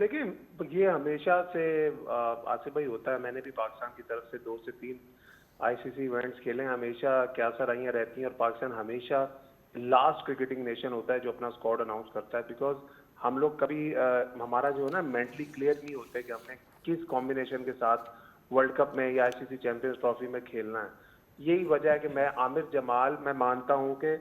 देखिए, ये हमेशा से आसिफ भाई होता है। मैंने भी पाकिस्तान की तरफ से 2 से 3 आईसीसी इवेंट्स खेले हैं। हमेशा क्या सराहियाँ रहती हैं, और पाकिस्तान हमेशा लास्ट क्रिकेटिंग नेशन होता है जो अपना स्क्वाड अनाउंस करता है, बिकॉज हम लोग कभी हमारा जो है ना मेंटली क्लियर नहीं होते कि हमने किस कॉम्बिनेशन के साथ वर्ल्ड कप में या आईसीसी चैंपियंस ट्रॉफी में खेलना है। यही वजह है कि मैं आमिर जमाल, मैं मानता हूं कि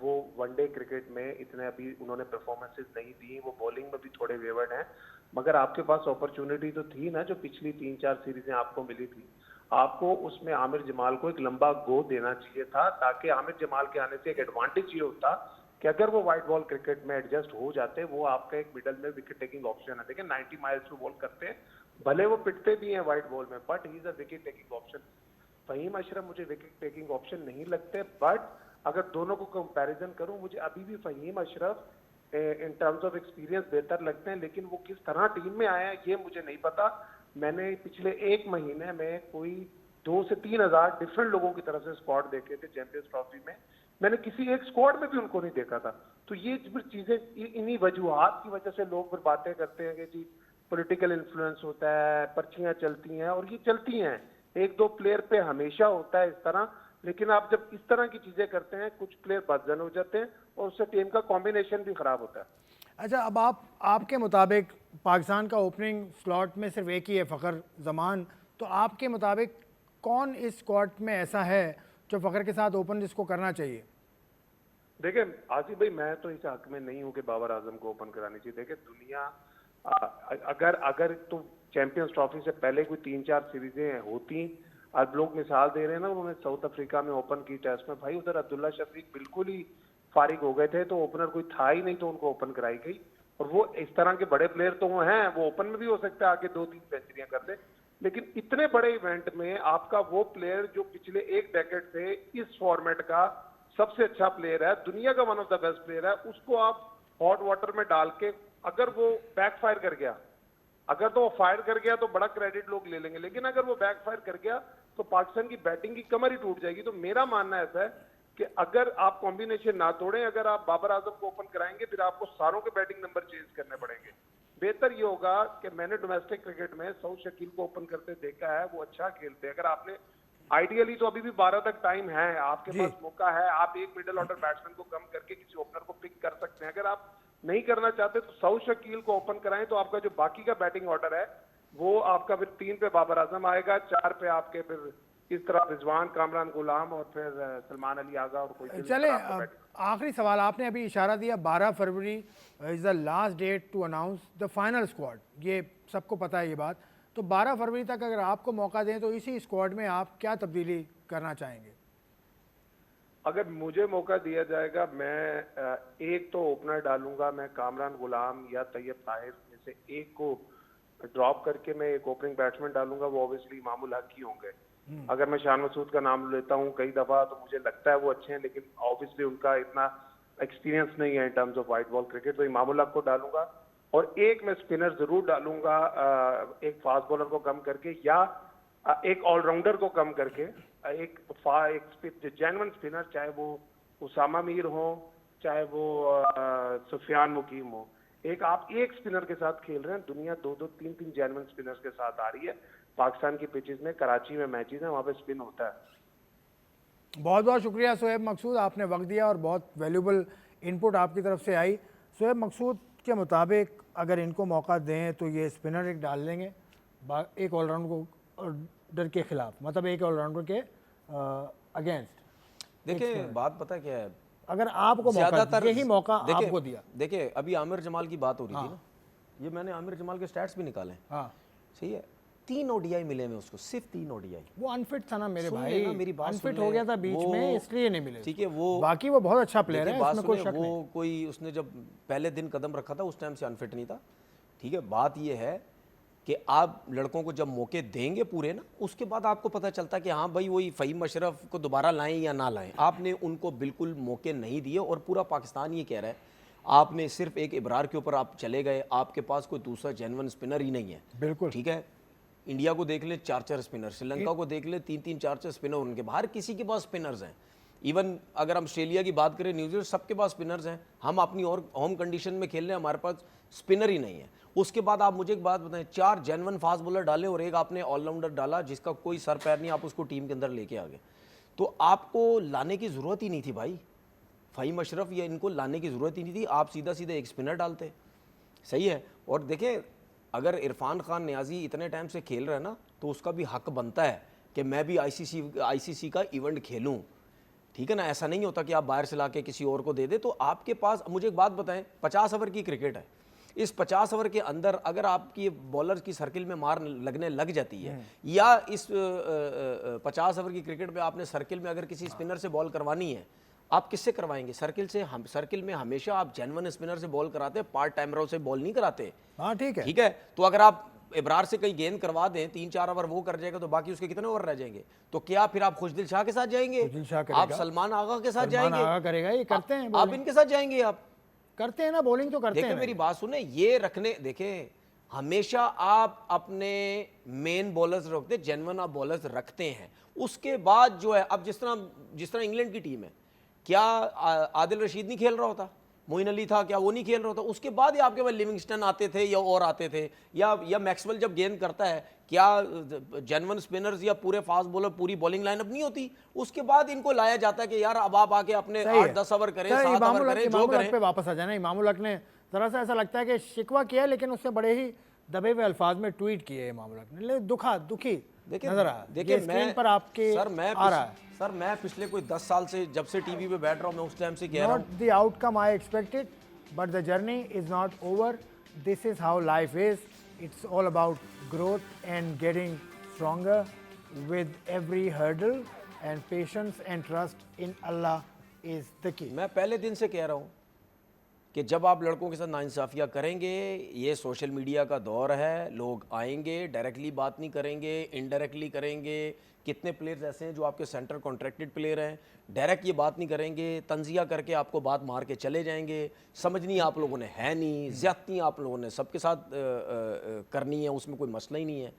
वो वनडे क्रिकेट में इतने अभी उन्होंने परफॉर्मेंसेस नहीं दी, वो बॉलिंग में भी थोड़े वेवर्ड हैं, मगर आपके पास अपॉर्चुनिटी तो थी ना जो पिछली 3-4 सीरीजें आपको मिली थी। आपको उसमें आमिर जमाल को एक लंबा गो देना चाहिए था, ताकि आमिर जमाल के आने से एक एडवांटेज ये होता कि अगर वो वाइट बॉल क्रिकेट में एडजस्ट हो जाते, वो आपका एक मिडल में विकेट टेकिंग ऑप्शन है। देखिए 90 माइल्स पे बॉल करते हैं, भले वो पिटते भी हैं वाइट बॉल में, but he is a wicket taking option. Faheem Ashraf मुझे विकेट टेकिंग ऑप्शन नहीं लगते, बट अगर दोनों को कंपैरिजन करूं, मुझे अभी भी Faheem Ashraf in terms of experience बेहतर लगते हैं, लेकिन वो किस तरह टीम में आए हैं ये मुझे नहीं पता। मैंने पिछले 1 महीने में कोई 2 से 3 हजार डिफरेंट लोगों की तरफ से स्क्वाड देखे थे चैंपियंस ट्रॉफी में, मैंने किसी एक स्क्वाड में भी उनको नहीं देखा था। तो ये चीजें इन्हीं वजूहात की वजह से लोग फिर बातें करते हैं कि जी पॉलिटिकल इन्फ्लुएंस होता है, पर्चियां चलती हैं, और ये चलती हैं, 1-2 प्लेयर पे हमेशा होता है इस तरह। लेकिन आप जब इस तरह की चीजें करते हैं, कुछ प्लेयर बदजन हो जाते हैं और उससे टीम का कॉम्बिनेशन भी खराब होता है। अच्छा, अब आपके मुताबिक पाकिस्तान का ओपनिंग स्लॉट में सिर्फ एक ही है, फ़खर जमान, तो आपके मुताबिक कौन इस स्क्वाड में ऐसा है जो फ़खर के साथ ओपन जिसको करना चाहिए? देखिए आसिफ भाई, मैं तो इस हक में नहीं हूं कि बाबर आजम को ओपन करानी चाहिए। देखिए दुनिया अगर तो चैंपियंस ट्रॉफी से पहले कोई 3-4 सीरीजें होती, अब लोग मिसाल दे रहे हैं ना, उन्होंने साउथ अफ्रीका में ओपन की टेस्ट में, भाई उधर अब्दुल्ला शफीक बिल्कुल ही फारिग हो गए थे, तो ओपनर कोई था ही नहीं, तो उनको ओपन कराई गई। और वो इस तरह के बड़े प्लेयर तो वो हैं, वो ओपन में भी हो सकता है आके 2-3 सेंचुरियां कर दे, लेकिन इतने बड़े इवेंट में आपका वो प्लेयर जो पिछले 1 डेकेड से इस फॉर्मेट का सबसे अच्छा प्लेयर है, दुनिया का one of the best player है, उसको आप हॉट वाटर में डाल के अगर वो बैकफायर कर गया, अगर तो वो फायर कर गया तो बड़ा क्रेडिट लोग ले लेंगे, लेकिन अगर वो बैकफायर कर गया तो पाकिस्तान की बैटिंग की कमर ही टूट जाएगी। तो मेरा मानना ऐसा है कि अगर आप कॉम्बिनेशन ना तोड़ें, अगर आप बाबर आजम को ओपन कराएंगे, फिर आपको सारों के बैटिंग नंबर चेंज करने पड़ेंगे। बेहतर ये होगा कि मैंने डोमेस्टिक क्रिकेट में सऊद शकील को ओपन करते देखा है, वो अच्छा खेलते हैं। अगर आपने आइडियली तो अभी भी 12 तक टाइम है, आपके पास मौका है, आप एक मिडिल ऑर्डर बैट्समैन को कम करके किसी ओपनर को पिक कर सकते हैं। अगर आप नहीं करना चाहते तो सऊद शकील को ओपन कराएं, तो आपका जो बाकी का बैटिंग ऑर्डर है वो आपका फिर 3 पे बाबर आजम आएगा, 4 पे आपके फिर इस तरह रिजवान, कामरान गुलाम और फिर सलमान अली आगा और कोई। चले, आखिरी सवाल, आपने अभी इशारा दिया 12 February is the last date to announce the final squad, ये सबको पता है ये बात, तो 12 फरवरी तक अगर आपको मौका दें तो इसी स्क्वाड में आप क्या तब्दीली करना चाहेंगे? अगर मुझे मौका दिया जाएगा, मैं एक तो ओपनर डालूंगा, मैं कामरान गुलाम या तैयब ताहिर में से एक को ड्रॉप करके मैं एक ओपनिंग बैट्समैन डालूंगा, वो ऑब्वियसली इमामुल हक ही होंगे। अगर मैं शान मसूद का नाम लेता हूं कई दफा तो मुझे लगता है वो अच्छे हैं, लेकिन ऑब्वियसली उनका इतना एक्सपीरियंस नहीं है इन terms of white ball cricket, तो इमामुल हक को डालूंगा। और एक मैं स्पिनर जरूर डालूंगा, एक फास्ट बॉलर को कम करके या एक ऑलराउंडर को कम करके, एक जेन्युइन स्पिनर, चाहे वो उसामा मीर हो, चाहे वो सुफियान मुकीम हो। आप एक स्पिनर के साथ खेल रहे हैं, दुनिया 2-2, 3-3 जेन्युइन स्पिनर्स के साथ आ रही है। पाकिस्तान की पिचेस में, कराची में मैचेस हैं, वहाँ पे स्पिन होता है। बहुत बहुत शुक्रिया शोएब मकसूद, आपने वक्त दिया और बहुत वैल्यूबल इनपुट आपकी तरफ से आई। शोएब मकसूद के मुताबिक अगर इनको मौका दें तो ये स्पिनर एक डाल लेंगे एक ऑलराउंडर के खिलाफ, मतलब एक ऑलराउंडर के अगेंस्ट। देखिए बात पता क्या है, अगर आपको मौका, यही मौका आपको दिया। देखिए अभी आमिर जमाल की बात हो रही थी ना, ये मैंने आमिर जमाल के स्टैट्स भी निकाले। हाँ सही है, 3 ओडीआई मिले में उसको, सिर्फ 3 ओडीआई। वो अनफिट था ना मेरे भाई, मेरी बात अनफिट हो गया था बीच में, इसलिए नहीं मिले। ठीक है, वो बाकी वो बहुत अच्छा प्लेयर है, इसमें कोई शक नहीं। वो कोई उसने जब पहले दिन कदम रखा था उस टाइम से अनफिट नहीं था। ठीक है, बात ये है कि आप लड़कों को जब मौके देंगे पूरे ना, उसके बाद आपको पता चलता है कि हाँ भाई वही फ़हीम अशरफ को दोबारा लाएं या ना लाएं। आपने उनको बिल्कुल मौके नहीं दिए और पूरा पाकिस्तान ये कह रहा है, आपने सिर्फ एक इब्रार के ऊपर आप चले गए, आपके पास कोई दूसरा जेन्युइन स्पिनर ही नहीं है। बिल्कुल ठीक है, इंडिया को देख ले 4-4 स्पिनर, श्रीलंका को देख ले 3-3 4-4 स्पिनर, उनके बाहर किसी के पास स्पिनर्स हैं। इवन अगर हम ऑस्ट्रेलिया की बात करें, न्यूजीलैंड, सबके पास स्पिनर्स हैं। हम अपनी और होम कंडीशन में खेल रहे हैं, हमारे पास स्पिनर ही नहीं है। उसके बाद आप मुझे एक बात बताएं, 4 जेन्युइन फास्ट बॉलर डाले और एक आपने ऑलराउंडर डाला जिसका कोई सर पैर नहीं, आप उसको टीम के अंदर लेके आ गए। तो आपको लाने की ज़रूरत ही नहीं थी भाई। फ़हीम अशरफ या इनको लाने की ज़रूरत ही नहीं थी, आप सीधा सीधा एक स्पिनर डालते। सही है। और देखें, अगर इरफान खान नियाजी इतने टाइम से खेल रहा है ना, तो उसका भी हक बनता है कि मैं भी आईसीसी का इवेंट खेलूं। ठीक है ना, ऐसा नहीं होता कि आप बाहर से ला के किसी और को दे दे। तो आपके पास, मुझे एक बात बताएं, 50 ओवर की क्रिकेट है, इस 50 ओवर के अंदर अगर आपकी बॉलर की सर्किल में मार लगने लग जाती है, या इस 50 ओवर की क्रिकेट में आपने सर्किल में अगर किसी स्पिनर से बॉल करवानी है, आप किससे करवाएंगे? सर्किल से। हम सर्किल में हमेशा आप जेन्युइन स्पिनर से बॉल कराते हैं, पार्ट टाइमरों से बॉल नहीं कराते। हाँ ठीक है। ठीक है, तो अगर आप इब्रार से कहीं गेंद करवा दें, 3-4 ओवर वो कर जाएगा, तो बाकी उसके कितने ओवर रह जाएंगे? तो क्या फिर आप खुशदिल शाह के साथ जाएंगे? खुशदिल शाह करेगा। आप सलमान आगा के साथ सलमान जाएंगे? आगा करेगा, ये करते हैं आप bowling। इनके साथ जाएंगे? आप करते हैं ना, बॉलिंग तो करते हैं देखें, ना। मेरी बात सुने, ये रखने, देखें, हमेशा आप अपने मेन बॉलर्स रखते, जेन्युइन आप बॉलर्स रखते हैं। उसके बाद जो है, अब जिस तरह इंग्लैंड की टीम है, क्या आदिल रशीद नहीं खेल रहा होता? मोइन अली था, क्या वो नहीं खेल रहा होता? उसके बाद ही आपके पास लिविंगस्टन आते थे या और आते थे, या मैक्सवेल जब गेंद करता है, क्या जेन्युइन स्पिनर्स या पूरे फास्ट बॉलर, पूरी बॉलिंग लाइनअप नहीं होती? उसके बाद इनको लाया जाता है कि यार अब आप आके अपने 8-10 ओवर करें, 7 ओवर करें, जो करें। पे वापस आ जाना। इमामुल हक ने जरा सा ऐसा लगता है कि शिकवा किया, लेकिन उससे बड़े ही दबे हुए अल्फाज में ट्वीट किए इमामुल हक ने। दुखी नजर आया। देखिए, स्क्रीन पर आपके आ रहा है। सर, मैं पिछले कोई 10 साल से, जब से टीवी पे बैठ रहा हूं, मैं उस टाइम से कह रहा हूं, Not the outcome I expected, but the journey is not over. This is how life is. It's all about growth and getting stronger with every hurdle, and patience and trust in Allah is the key. मैं पहले दिन से कह रहा हूं कि जब आप लड़कों के साथ नाइंसाफिया करेंगे, ये सोशल मीडिया का दौर है, लोग आएंगे, डायरेक्टली बात नहीं करेंगे, इनडायरेक्टली करेंगे। कितने प्लेयर्स ऐसे हैं जो आपके सेंटर कॉन्ट्रैक्टेड प्लेयर हैं, डायरेक्ट ये बात नहीं करेंगे, तंजिया करके आपको बात मार के चले जाएंगे। समझनी आप लोगों ने है नहीं, ज्यादती आप लोगों ने सबके साथ करनी है, उसमें कोई मसला ही नहीं है।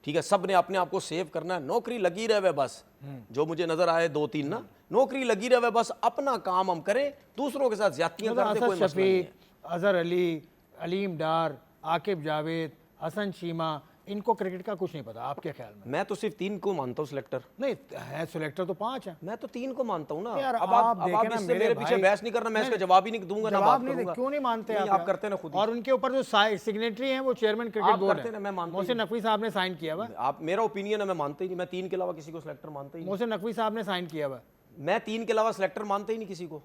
ठीक है, सब ने अपने आप को सेव करना है, नौकरी लगी रहे बस। जो मुझे नजर आए 2-3 ना, नौकरी लगी रहे बस, अपना काम हम करें, दूसरों के साथ ज्यादतियां करते कोई मसला नहीं है। अजहर अली, अलीम डार, आकिब जावेद, हसन शीमा, इनको क्रिकेट का कुछ नहीं पता। आपके ख्याल में? मैं तो सिर्फ 3 को मानता हूँ सिलेक्टर। नहीं है, सिलेक्टर तो 5 है। मैं तो 3 को मानता हूँ ना। यार, अब आप आप देखें ना, इससे मेरे मेरे पीछे भाई- बहस नहीं करना, मैं इसका जवाब ही नहीं दूंगा ना, बात जवाब नहीं करूंगा। क्यों नहीं मानते नहीं, आप? आप करते ना खुद ही। और उनके ऊपर जो सिग्नेटरी हैं वो चेयरमैन क्रिकेट आप बोर्ड करते ना, मैं मानता ही मोहसिन नकवी साहब ने साइन किया हुआ। आप, मेरा ओपिनियन है, मैं मानता ही नहीं, मैं 3 के अलावा किसी को सिलेक्टर मानता ही नहीं। मोहसिन नकवी साहब ने साइन किया हुआ। मैं 3 के अलावा सिलेक्टर मानता ही नहीं किसी को।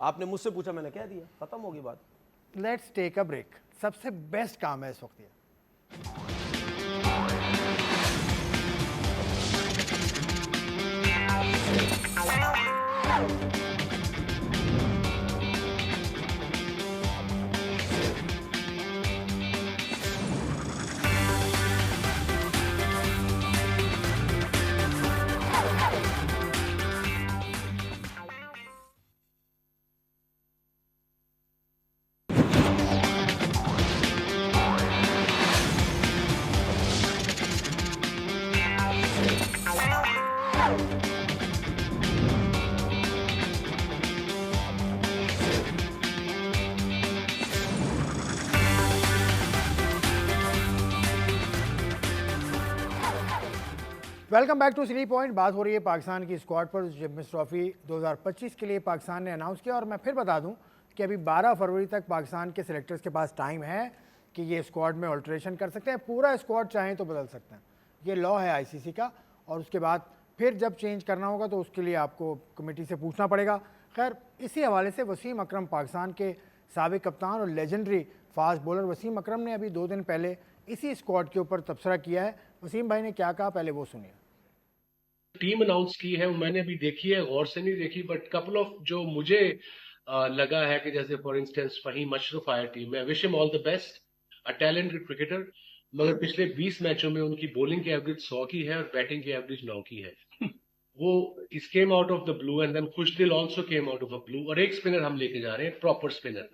आपने मुझसे पूछा, मैंने कह दिया, खत्म होगी बात। Let's take a break. सबसे बेस्ट काम है इस वक्त ये। Welcome back to sly point. बात हो रही है पाकिस्तान की स्क्वाड पर। चैंपियंस ट्रॉफी 2025 के लिए पाकिस्तान ने अनाउंस किया, और मैं फिर बता दूं कि अभी 12 फरवरी तक पाकिस्तान के सिलेक्टर्स के पास टाइम है कि ये स्क्वाड में अल्ट्रेशन कर सकते हैं। पूरा स्क्वाड चाहें तो बदल सकते हैं, ये लॉ है आईसीसी का। और उसके बाद फिर जब चेंज करना होगा तो उसके लिए आपको कमेटी से पूछना पड़ेगा। खैर, इसी हवाले से वसीम अकरम, पाकिस्तान के साबिक कप्तान और लेजेंडरी फास्ट बॉलर वसीम अकरम ने अभी 2 दिन पहले इसी स्क्वाड के ऊपर तबसरा किया है। वसीम भाई ने क्या कहा, पहले वो सुनिए। टीम अनाउंस की है, मैंने अभी देखी है, गौर से नहीं देखी, बट कपल ऑफ जो मुझे लगा है कि जैसे फॉर इंस्टेंस फहीम अशरफ आया टीम में, wish him all the best, a talented cricketer, मगर पिछले 20 मैचों में उनकी बॉलिंग की एवरेज 100 की है और बैटिंग की एवरेज 9 की है। वो इस came out of the blue, and then Khushdil also came out of the blue, और एक स्पिनर हम लेके जा रहे हैं, proper spinner.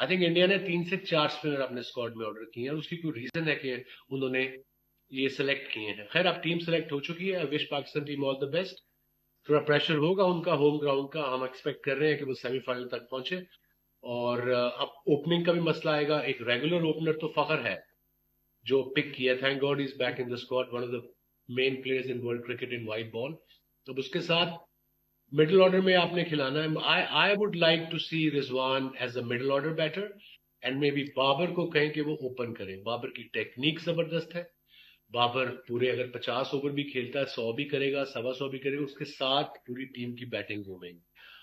I think India ने 3 से 4 स्पिनर अपने स्क्वाड में ऑर्डर किए हैं, उसकी कोई रीजन है कि उन्होंने ये सिलेक्ट किए हैं। खैर, अब टीम सिलेक्ट हो चुकी है, wish Pakistan team all the best. थोड़ा प्रेशर होगा उनका होम ग्राउंड का, हम एक्सपेक्ट कर रहे हैं कि वो सेमीफाइनल तक पहुंचे। और अब ओपनिंग का भी मसला आएगा। एक रेगुलर ओपनर तो फखर है जो पिक किया, thank god is back in the squad, one of the main players in world cricket in white ball. अब उसके साथ मिडिल ऑर्डर में आपने खिलाना है। I would like to see Rizwan as a middle order batter, and maybe Babar को कहें कि वो ओपन करे। बाबर की टेक्निक जबरदस्त है। बाबर पूरे अगर 50 ओवर भी खेलता है, 100 भी करेगा, 125 भी करेगा, उसके साथ पूरी टीम की बैटिंग घूमेगी।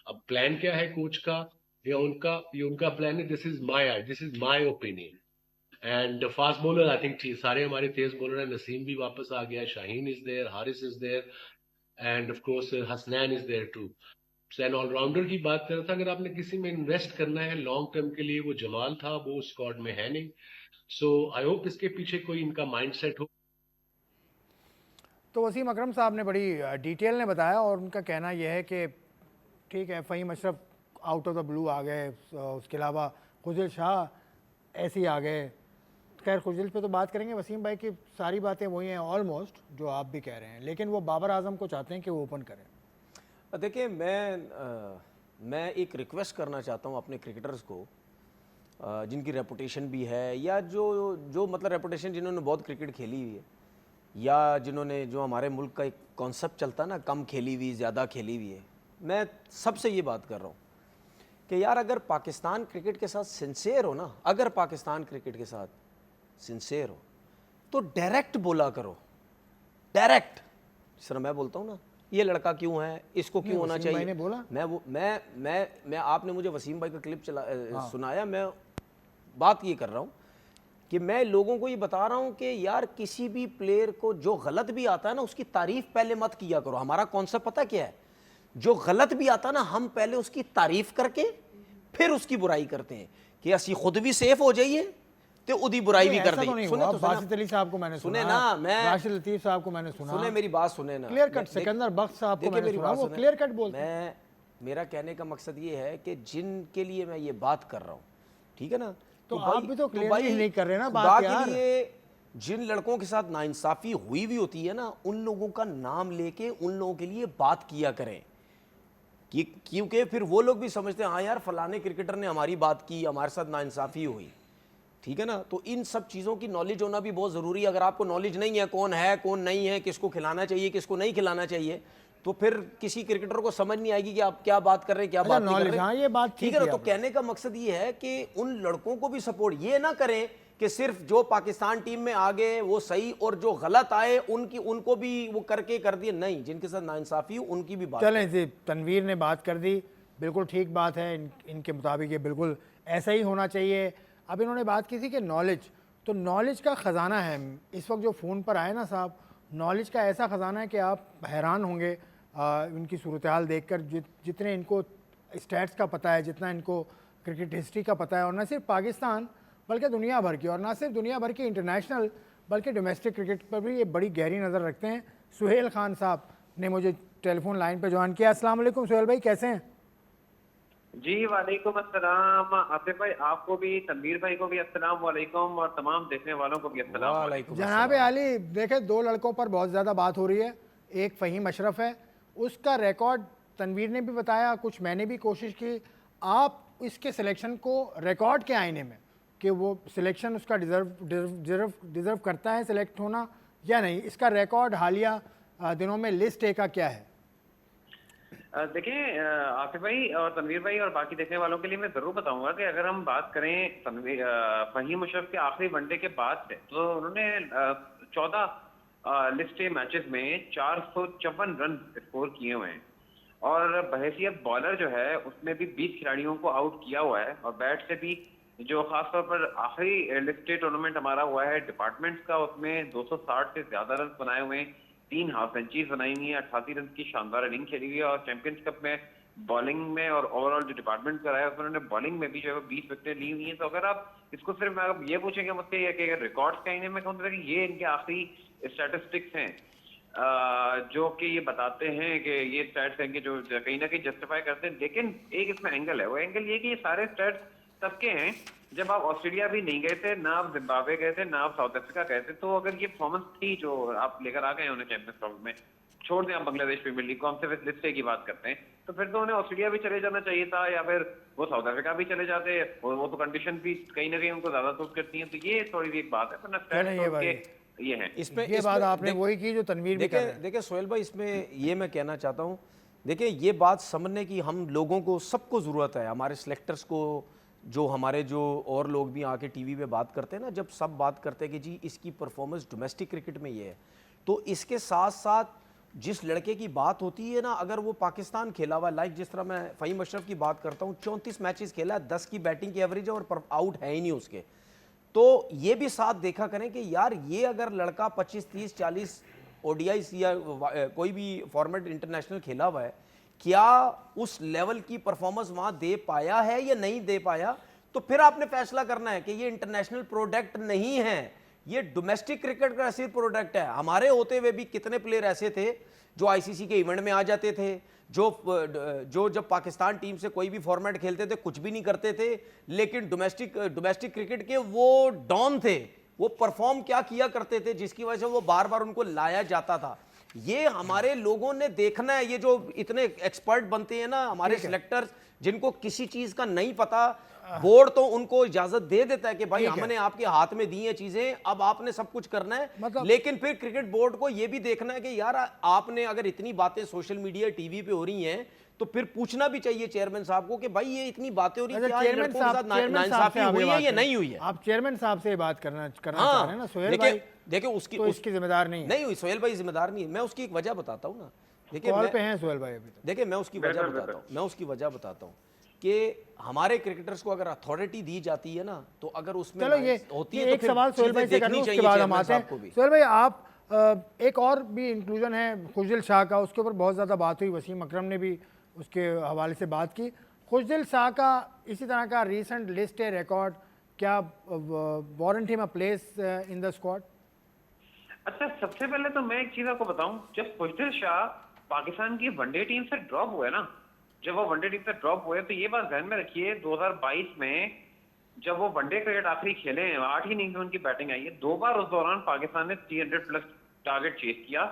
अब प्लान क्या है कोच का या उनका, ये उनका प्लान है। This is my opinion. And fast bowler I think सारे हमारे तेज बॉलर हैं। नसीम भी वापस आ गया, Shaheen is there, Haris is there, and of course Hasnain is there too. An allrounder की बात कर रहा था, अगर आपने किसी में इन्वेस्ट करना है लॉन्ग टर्म के लिए, वो जमाल था, वो स्क्वाड में है नहीं। सो आई होप इसके पीछे कोई इनका माइंडसेट हो। तो वसीम अकरम साहब ने बड़ी डिटेल में बताया और उनका कहना यह है कि ठीक है, Faheem Ashraf out of the blue आ गए, उसके अलावा खुजिल शाह ऐसे ही आ गए। खैर खुजिल पे तो बात करेंगे, वसीम भाई की सारी बातें वही हैं ऑलमोस्ट जो आप भी कह रहे हैं, लेकिन वो बाबर आजम को चाहते हैं कि वो ओपन करें। देखिए, मैं एक रिक्वेस्ट करना चाहता हूँ अपने क्रिकेटर्स को, जिनकी रेपुटेशन भी है, या जो जो मतलब रेपुटेशन जिन्होंने बहुत क्रिकेट खेली हुई है, या जिन्होंने, जो हमारे मुल्क का एक कॉन्सेप्ट चलता है ना, कम खेली हुई ज़्यादा खेली हुई है, मैं सबसे ये बात कर रहा हूँ कि यार अगर पाकिस्तान क्रिकेट के साथ सिंसेयर हो ना, अगर पाकिस्तान क्रिकेट के साथ सिंसेयर हो तो डायरेक्ट बोला करो, डायरेक्ट। जिस तरह मैं बोलता हूँ ना, ये लड़का क्यों है, इसको क्यों होना चाहिए। भाई ने बोला, मैं आपने मुझे वसीम भाई का क्लिप सुनाया, मैं बात ये कर रहा हूँ कि मैं लोगों को ये बता रहा हूँ कि यार किसी भी प्लेयर को जो गलत भी आता है ना, उसकी तारीफ पहले मत किया करो। हमारा कॉन्सेप्ट पता क्या है, जो गलत भी आता है ना, हम पहले उसकी तारीफ करके फिर उसकी बुराई करते हैं कि असी खुद भी सेफ हो जाइए तो उदी बुराई भी कर दी। सुने तो बासित अली साहब को मैंने सुने सुना, ना, मैं राशिद लतीफ साहब को मैंने सुना, सुने मेरी बात सुने ना, क्लियर कट सिकंदर बख्श साहब को मैंने सुना, वो क्लियर कट बोलते हैं। मेरा कहने का मकसद ये है कि जिनके लिए मैं ये बात कर रहा हूँ, ठीक है ना, तो आप भी तो क्लियरली नहीं कर रहे ना बात यार। के लिए जिन लड़कों के साथ नाइंसाफी हुई हुई होती है ना, उन लोगों का नाम लेके उन लोगों के लिए बात किया करें, क्योंकि फिर वो लोग भी समझते हैं हाँ यार फलाने क्रिकेटर ने हमारी बात की, हमारे साथ नाइंसाफी हुई, ठीक है ना। तो इन सब चीज़ों की नॉलेज होना भी बहुत ज़रूरी है। अगर आपको नॉलेज नहीं है कौन है कौन नहीं है, किसको खिलाना चाहिए किसको नहीं खिलाना चाहिए, तो फिर किसी क्रिकेटर को समझ नहीं आएगी कि आप क्या बात कर रहे हैं, क्या बात नहीं कर रहे। हाँ, ये बात ठीक है ना। तो कहने का मकसद ये है कि उन लड़कों को भी सपोर्ट ये ना करें कि सिर्फ जो पाकिस्तान टीम में आ गए वो सही, और जो गलत आए उनको भी वो करके कर दिए। नहीं, जिनके साथ नाइंसाफी हो उनकी भी बात। चलें जी, तनवीर ने बात कर दी, बिल्कुल ठीक बात है, इनके मुताबिक ये बिल्कुल ऐसा ही होना चाहिए। अब इन्होंने बात की थी कि नॉलेज, तो नॉलेज का ख़जाना है इस वक्त जो फ़ोन पर आए ना साहब, नॉलेज का ऐसा ख़जाना है कि आप हैरान होंगे इनकी सूरत हाल देख कर। जितने इनको स्टैट्स का पता है, जितना इनको क्रिकेट हिस्ट्री का पता है, और न सिर्फ पाकिस्तान बल्कि दुनिया भर की, और ना सिर्फ दुनिया भर की इंटरनेशनल बल्कि डोमेस्टिक क्रिकेट पर भी ये बड़ी गहरी नज़र रखते हैं। सुहेल खान साहब ने मुझे टेलीफोन लाइन पर ज्वाइन किया। अस्सलाम वालेकुम सुहेल भाई, कैसे हैं? जी वालेकुम अस्सलाम आसिफ भाई, आपको भी, तनवीर भाई को भी अस्सलाम वालेकुम, और तमाम देखने वालों को भी अस्सलाम वालेकुम। जनाब आली, देखे दो लड़कों पर बहुत ज़्यादा बात हो रही है। एक फ़हीम अशरफ है, उसका रिकॉर्ड तनवीर ने भी बताया, कुछ मैंने भी कोशिश की। आप इसके सिलेक्शन को रिकॉर्ड के आईने में कि वो सिलेक्शन उसका डिज़र्व करता है सिलेक्ट होना या नहीं, इसका रिकॉर्ड हालिया दिनों में लिस्ट ए का क्या है? देखिए आसिफ भाई और तनवीर भाई और बाकी देखने वालों के लिए मैं जरूर बताऊंगा कि अगर हम बात करें फ़हीम अशरफ के आखिरी वनडे के बाद से, तो उन्होंने 14 लिस्ट ए मैचेस में 454 रन स्कोर किए हुए हैं, और बहैसियत बॉलर जो है उसमें भी 20 खिलाड़ियों को आउट किया हुआ है, और बैट से भी जो खासतौर पर आखिरी लिस्ट ए टूर्नामेंट हमारा हुआ है डिपार्टमेंट्स का, उसमें 260 से ज्यादा रन बनाए हुए हैं, 3 हाफ सेंचुरीज बनाई हुई है, 88 रन की शानदार इनिंग खेली हुई है, और चैंपियंस कप में बॉलिंग में और ओवरऑल जो डिपार्टमेंट का रहा है उसमें उन्होंने बॉलिंग में भी जो है 20 विकेटें ली हुई हैं। तो अगर आप इसको सिर्फ आप ये पूछेंगे मुझसे कि अगर रिकॉर्ड्स कहने में कहूँ तो ये इनके आखिरी स्टैटिस्टिक्स हैं, जो कि ये बताते हैं कि ये स्टैट्स हैं कि जो कहीं ना कहीं जस्टिफाई करते हैं। लेकिन एक इसमें एंगल है, वो एंगल ये कि ये सारे स्टैट्स सबके हैं जब आप ऑस्ट्रेलिया भी नहीं गए थे, ना आप जिम्बाब्वे गए थे, ना आप साउथ अफ्रीका गए थे। तो अगर ये परफॉर्मेंस थी जो आप लेकर आ गए उन्हें चैंपियंस ट्रॉफी में, छोड़ दें आप बांग्लादेश प्रीमियर लीग को, हम सिर्फ लिस्ट की बात करते हैं, तो फिर तो उन्हें ऑस्ट्रेलिया भी चले जाना चाहिए था, या फिर वो साउथ अफ्रीका भी चले जाते, और वो तो कंडीशन भी कहीं ना कहीं उनको ज्यादा सूट करती है। तो ये थोड़ी सी एक बात है, वरना ये है। इसमें ये बात आपने वही की जो तनवीर भी कर रहे हैं। देखिए सोहेल भाई, इसमें ये मैं कहना चाहता हूँ देखिए ये बात समझने की हम लोगों को सबको ज़रूरत है, हमारे सिलेक्टर्स को, जो हमारे जो और लोग भी आके टीवी पे बात करते हैं ना, जब सब बात करते हैं कि जी इसकी परफॉर्मेंस डोमेस्टिक क्रिकेट में ये है, तो इसके साथ साथ जिस लड़के की बात होती है ना, अगर वो पाकिस्तान खेला हुआ, लाइक जिस तरह मैं फ़हीम अशरफ की बात करता हूँ, 34 मैचेस खेला है, 10 की बैटिंग की एवरेज है और आउट है ही नहीं उसके, तो ये भी साथ देखा करें कि यार ये अगर लड़का 25, 30, 40 ओडीआई या कोई भी फॉर्मेट इंटरनेशनल खेला हुआ है, क्या उस लेवल की परफॉर्मेंस वहां दे पाया है या नहीं दे पाया, तो फिर आपने फैसला करना है कि ये इंटरनेशनल प्रोडक्ट नहीं है, ये डोमेस्टिक क्रिकेट का सिर्फ प्रोडक्ट है। हमारे होते हुए भी कितने प्लेयर ऐसे थे जो आईसीसी के इवेंट में आ जाते थे, जो जब पाकिस्तान टीम से कोई भी फॉर्मेट खेलते थे कुछ भी नहीं करते थे, लेकिन डोमेस्टिक क्रिकेट के वो डॉन थे, वो परफॉर्म क्या किया करते थे, जिसकी वजह से वो बार बार उनको लाया जाता था। ये हमारे लोगों ने देखना है, ये जो इतने एक्सपर्ट बनते हैं ना हमारे सिलेक्टर्स, जिनको किसी चीज का नहीं पता, बोर्ड तो उनको इजाजत दे देता है कि भाई हमने आपके हाथ में दी है चीजें, अब आपने सब कुछ करना है, लेकिन फिर क्रिकेट बोर्ड को यह भी देखना है कि यार आपने अगर इतनी बातें सोशल मीडिया टीवी पे हो रही हैं, तो फिर पूछना भी चाहिए चेयरमैन साहब को कि भाई ये इतनी बातें हो रही हैं, चेयरमैन साहब हुई है या नहीं हुई है। आप चेयरमैन साहब से बात करना चाह रहे हैं ना, सोहेल भाई, देखिए उसकी जिम्मेदार नहीं हुई, सोहेल भाई जिम्मेदार नहीं है। मैं उसकी एक वजह बताता हूँ ना, देखिए कॉल पे हैं सोहेल भाई अभी तो। देखिए मैं उसकी वजह बताता हूँ कि हमारे क्रिकेटर्स को अगर अथॉरिटी दी जाती है ना, तो अगर उसमें चलो ये होती है, एक सवाल सोहेल भाई से करनी, उसके बाद हम आते हैं। सोहेल भाई आप एक और भी इंक्लूजन है खुशदिल शाह का, उसके ऊपर बहुत ज़्यादा बात हुई, वसीम अकरम ने भी उसके हवाले से बात की। खुशदिल शाह का इसी तरह का रीसेंट लिस्ट है, रिकॉर्ड, क्या warrant him a place in the squad? अच्छा, सबसे पहले तो मैं एक चीज आपको बताऊं, जब खुशदिल शाह पाकिस्तान की वनडे टीम से ड्रॉप हुए ना, जब वो वनडे टीम से ड्रॉप हुए, तो ये बात ध्यान में रखिए 2022 में जब वो वनडे क्रिकेट आखिरी खेले हैं, 8 ही इनिंग्स में उनकी बैटिंग आई है, 2 बार उस दौरान पाकिस्तान ने 300 प्लस टारगेट चेस किया,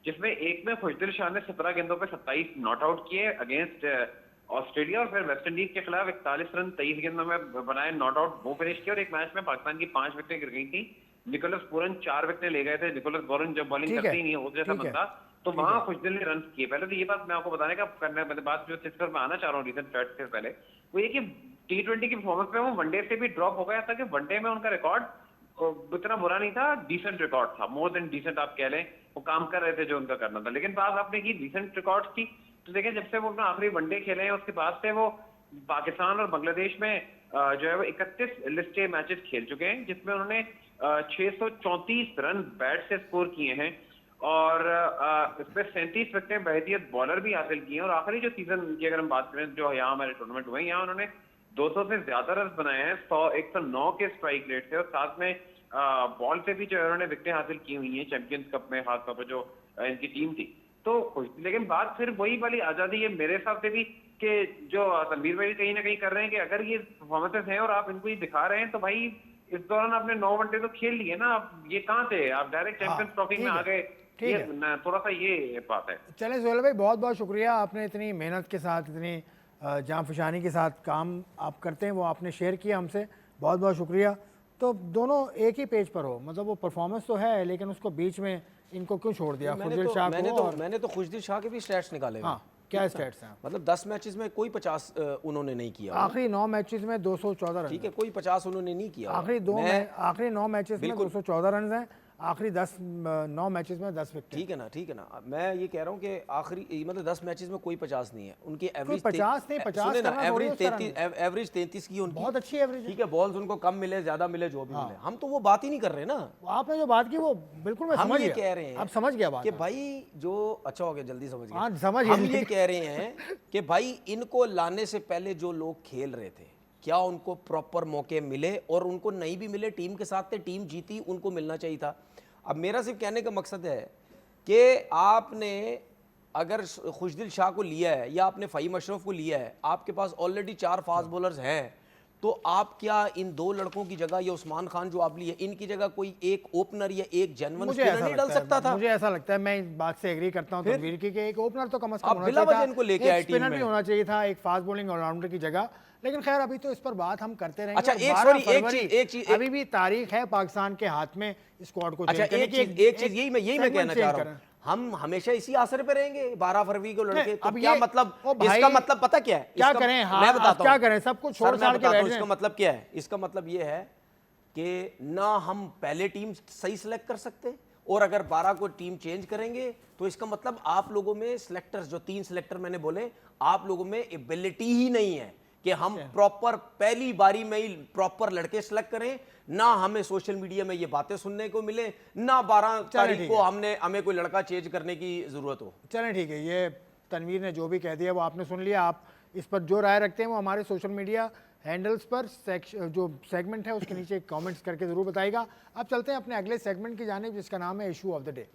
जिसमें एक में खुशदिल शाह ने 17 गेंदों पे 27 नॉट आउट किए अगेंस्ट ऑस्ट्रेलिया, और फिर वेस्ट इंडीज के खिलाफ 41 रन 23 गेंदों में बनाए नॉट आउट, वो फिनिश किया। और एक मैच में पाकिस्तान की 5 विकेटें गिर गई थी, निकोलस पूरन 4 विकेटें ले गए थे। निकोलस पूरन जब बॉलिंग करती नहीं है उस जैसा बंदा, तो वहां खुशदिल ने रन किए। पहले तो ये बात मैं आपको बताने का करने बात जो जिस पर मैं आना चाह रहा हूँ रीसेंट फैक्ट से पहले, वो ये कि T20 की परफॉर्मेंस में वो वनडे से भी ड्रॉप हो गया था, कि वनडे में उनका रिकॉर्ड इतना बुरा नहीं था, डिसेंट रिकॉर्ड था, मोर देन डिसेंट आप कह लें, वो काम कर रहे थे जो उनका करना था। लेकिन बात आपने की डिसेंट रिकॉर्ड की, तो देखिए जब से वो अपना आखिरी वनडे खेले हैं उसके बाद से वो पाकिस्तान और बांग्लादेश में जो है वो 31 लिस्ट ए मैचेस खेल चुके हैं, जिसमें उन्होंने 634 रन बैट से स्कोर किए हैं, और इसमें 37 विकेटें बहतियत बॉलर भी हासिल किए हैं। और आखिरी जो सीजन की अगर हम बात करें, जो यहाँ हमारे टूर्नामेंट हुए, यहाँ उन्होंने 200 से ज्यादा रन बनाए हैं, 109 के स्ट्राइक रेट से, और साथ में बॉल से भी जो है उन्होंने विकेटें हासिल की हुई हैं चैंपियंस कप में, खासतौर पर जो इनकी टीम थी। तो लेकिन बात फिर वही वाली आ जाती है मेरे हिसाब से भी, कि जो तनवीर भाई कहीं ना कहीं कर रहे हैं कि अगर ये परफॉर्मेंसेस हैं और आप इनको ये दिखा रहे हैं, तो भाई इस दौरान आपने 9 वनडे तो खेल लिए ना, आप ये कहाँ थे, आप डायरेक्ट चैंपियंस ट्रॉफी में आ गए, थोड़ा सा ये बात है। चलें सोहेल भाई, बहुत बहुत शुक्रिया, आपने इतनी मेहनत के साथ, इतनी जान फशानी के साथ काम आप करते हैं, वो आपने शेयर किया हमसे, बहुत बहुत शुक्रिया। तो दोनों एक ही पेज पर हो, मतलब वो परफॉर्मेंस तो है, लेकिन उसको बीच में इनको क्यों छोड़ दिया खुशदिल शाह को? मैंने तो खुशदिल शाह के भी स्टैट्स निकाले। हाँ, क्या स्टैट्स हैं? मतलब 10 मैचेस में कोई 50 उन्होंने नहीं किया, आखिरी 9 मैचेस में 214 रन। ठीक है, कोई 50 उन्होंने नहीं किया। आखिरी 9 मैचेस में 214 रन हैं, आखिरी 9 मैचेस में 10 विकेट। ठीक है ना, मैं ये कह रहा हूँ कि आखिरी मतलब 10 मैचेस में कोई 50 नहीं है उनकी एवरेज, 50 नहीं, 50 ना, एवरेज 33 की उनकी, बहुत अच्छी एवरेज। ठीक है, बॉल्स उनको कम मिले ज्यादा मिले जो भी मिले, हम तो वो बात ही नहीं कर रहे ना। आपने जो बात की वो बिल्कुल मैं समझ गया, कह रहे हैं, आप समझ गया बात कि भाई जो अच्छा हो गया, जल्दी समझ गया। समझ हम ये कह रहे हैं कि भाई इनको लाने से पहले जो लोग खेल रहे थे, क्या उनको प्रॉपर मौके मिले, और उनको नहीं भी मिले, टीम के साथ थे, टीम जीती, उनको मिलना चाहिए था। अब मेरा सिर्फ कहने का मकसद है कि आपने अगर खुशदिल शाह को लिया है या आपने फ़हीम अशरफ को लिया है, आपके पास ऑलरेडी 4 फास्ट बॉलर्स हैं, तो आप क्या इन 2 लड़कों की जगह, या उस्मान खान जो आप लिए, इनकी जगह कोई एक ओपनर या एक जेन्युइन स्पिनर नहीं डाल सकता था? मुझे ऐसा लगता है, मैं इस बात से एग्री करता हूं तनवीर की, कि एक ओपनर तो कम से कम होना चाहिए था, इनको लेके आए टीम में, स्पिनर भी होना चाहिए था, एक फास्ट बॉलिंग ऑलराउंडर की जगह। लेकिन खैर अभी तो इस पर बात हम करते रहेंगे। अच्छा, एक चीज अभी भी तारीख है पाकिस्तान के हाथ में स्क्वाड को। अच्छा, एक चीज यही मैं कहना चाह रहा हूँ, हम हमेशा इसी आसरे पे रहेंगे 12 फरवरी को लड़के? तो अब क्या ये- मतलब, ओ भाई, इसका मतलब पता क्या है? क्या इसका- करें? हाँ, मैं अब बताता क्या हूं। करें? सब कुछ छोड़ सर, मैं छाड़ के बताता हूं बैठ इसका जाएं। मतलब क्या है। इसका मतलब ये है कि ना हम पहले टीम सही सिलेक्ट कर सकते, और अगर 12 को टीम चेंज करेंगे तो इसका मतलब आप लोगों में सिलेक्टर्स, जो 3 सिलेक्टर मैंने बोले, आप लोगों में एबिलिटी ही नहीं है कि हम प्रॉपर पहली बारी में ही प्रॉपर लड़के सिलेक्ट करें। ना हमें सोशल मीडिया में ये बातें सुनने को मिले, ना 12 तारीख ठीक को है। हमें कोई लड़का चेंज करने की जरूरत हो। चलें ठीक है, ये तनवीर ने जो भी कह दिया वो आपने सुन लिया। आप इस पर जो राय रखते हैं वो हमारे सोशल मीडिया हैंडल्स पर जो सेगमेंट है उसके नीचे कमेंट्स करके ज़रूर बताइएगा। अब चलते हैं अपने अगले सेगमेंट की जानिब, जिसका नाम है इशू ऑफ द डे।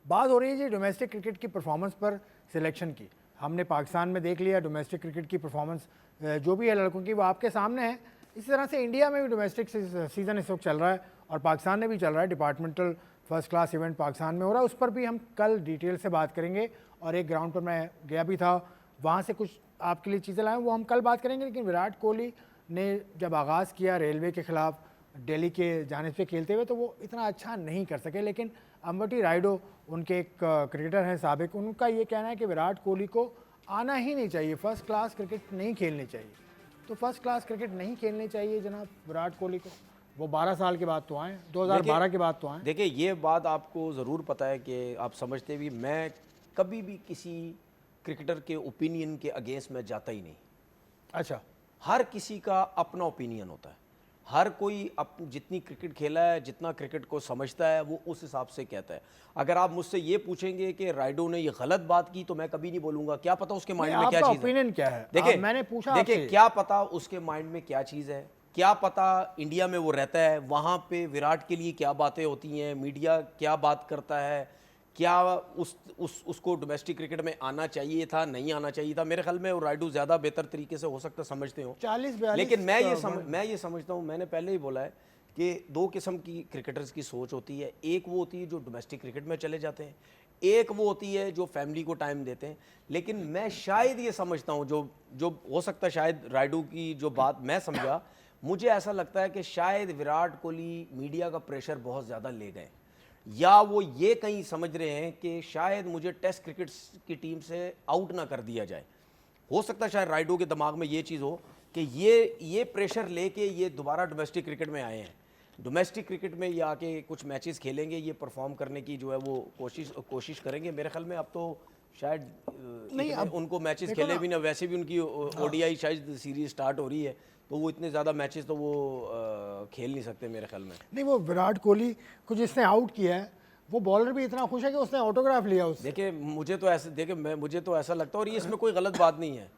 बात हो रही है जी डोमेस्टिक क्रिकेट की परफॉर्मेंस पर सिलेक्शन की। हमने पाकिस्तान में देख लिया डोमेस्टिक क्रिकेट की परफॉर्मेंस जो भी है लड़कों की, वो आपके सामने है। इसी तरह से इंडिया में भी डोमेस्टिक सीज़न इस वक्त चल रहा है और पाकिस्तान में भी चल रहा है। Departmental first class event Pakistan में हो रहा है, उस पर भी हम कल डिटेल से बात करेंगे। और एक ग्राउंड पर मैं गया भी था, वहाँ से कुछ आपके लिए चीज़ें लाए, वो हम कल बात करेंगे। लेकिन विराट कोहली ने जब आगाज़ किया रेलवे के ख़िलाफ़ दिल्ली के जाने से खेलते हुए, तो वो इतना अच्छा नहीं कर सके। लेकिन अंबटी रायडो उनके एक क्रिकेटर हैं साबिक, उनका ये कहना है कि विराट कोहली को आना ही नहीं चाहिए, फर्स्ट क्लास क्रिकेट नहीं खेलनी चाहिए। तो फर्स्ट क्लास क्रिकेट नहीं खेलनी चाहिए जनाब विराट कोहली को। वो 12 साल के बाद तो आए, 2012 के बाद तो आए। देखिए, ये बात आपको ज़रूर पता है कि आप समझते भी, मैं कभी भी किसी क्रिकेटर के ओपिनियन के अगेंस्ट में जाता ही नहीं। अच्छा, हर किसी का अपना ओपिनियन होता है। हर कोई जितनी क्रिकेट खेला है, जितना क्रिकेट को समझता है, वो उस हिसाब से कहता है। अगर आप मुझसे ये पूछेंगे कि राइडो ने ये गलत बात की, तो मैं कभी नहीं बोलूंगा। क्या पता उसके माइंड में क्या आपका चीज़ है। ओपिनियन क्या है? देखिए, मैंने पूछा देखिए आपसे। क्या पता उसके माइंड में क्या चीज़ है, क्या पता इंडिया में वो रहता है, वहाँ पे विराट के लिए क्या बातें होती हैं, मीडिया क्या बात करता है, क्या उसको डोमेस्टिक क्रिकेट में आना चाहिए था, नहीं आना चाहिए था। मेरे ख्याल में राइडू ज़्यादा बेहतर तरीके से हो सकता समझते हो। 40-42 लेकिन मैं ये समझता हूँ, मैंने पहले ही बोला है कि 2 किस्म की क्रिकेटर्स की सोच होती है। एक वो होती है जो डोमेस्टिक क्रिकेट में चले जाते हैं, एक वो होती है जो फैमिली को टाइम देते हैं। लेकिन मैं शायद ये समझता हूँ, जो हो सकता है शायद राइडू की जो बात मैं समझा, मुझे ऐसा लगता है कि शायद विराट कोहली मीडिया का प्रेशर बहुत ज़्यादा ले गए, या वो ये कहीं समझ रहे हैं कि शायद मुझे टेस्ट क्रिकेट की टीम से आउट ना कर दिया जाए। हो सकता है शायद राइडो के दिमाग में ये चीज़ हो कि ये प्रेशर लेके ये दोबारा डोमेस्टिक क्रिकेट में आए हैं। डोमेस्टिक क्रिकेट में ये आके कुछ मैचेस खेलेंगे, ये परफॉर्म करने की जो है वो कोशिश करेंगे। मेरे ख्याल में अब तो शायद नहीं, अब उनको मैचेस देखो खेले ना, भी ना, वैसे भी उनकी ओडीआई शायद सीरीज स्टार्ट हो रही है, तो वो इतने ज़्यादा मैचेस तो वो खेल नहीं सकते मेरे ख्याल में। नहीं, वो विराट कोहली को जिसने आउट किया है, वो बॉलर भी इतना खुश है कि उसने ऑटोग्राफ लिया उससे। देखिए, मुझे तो ऐसा लगता है, और ये इसमें कोई गलत बात नहीं है।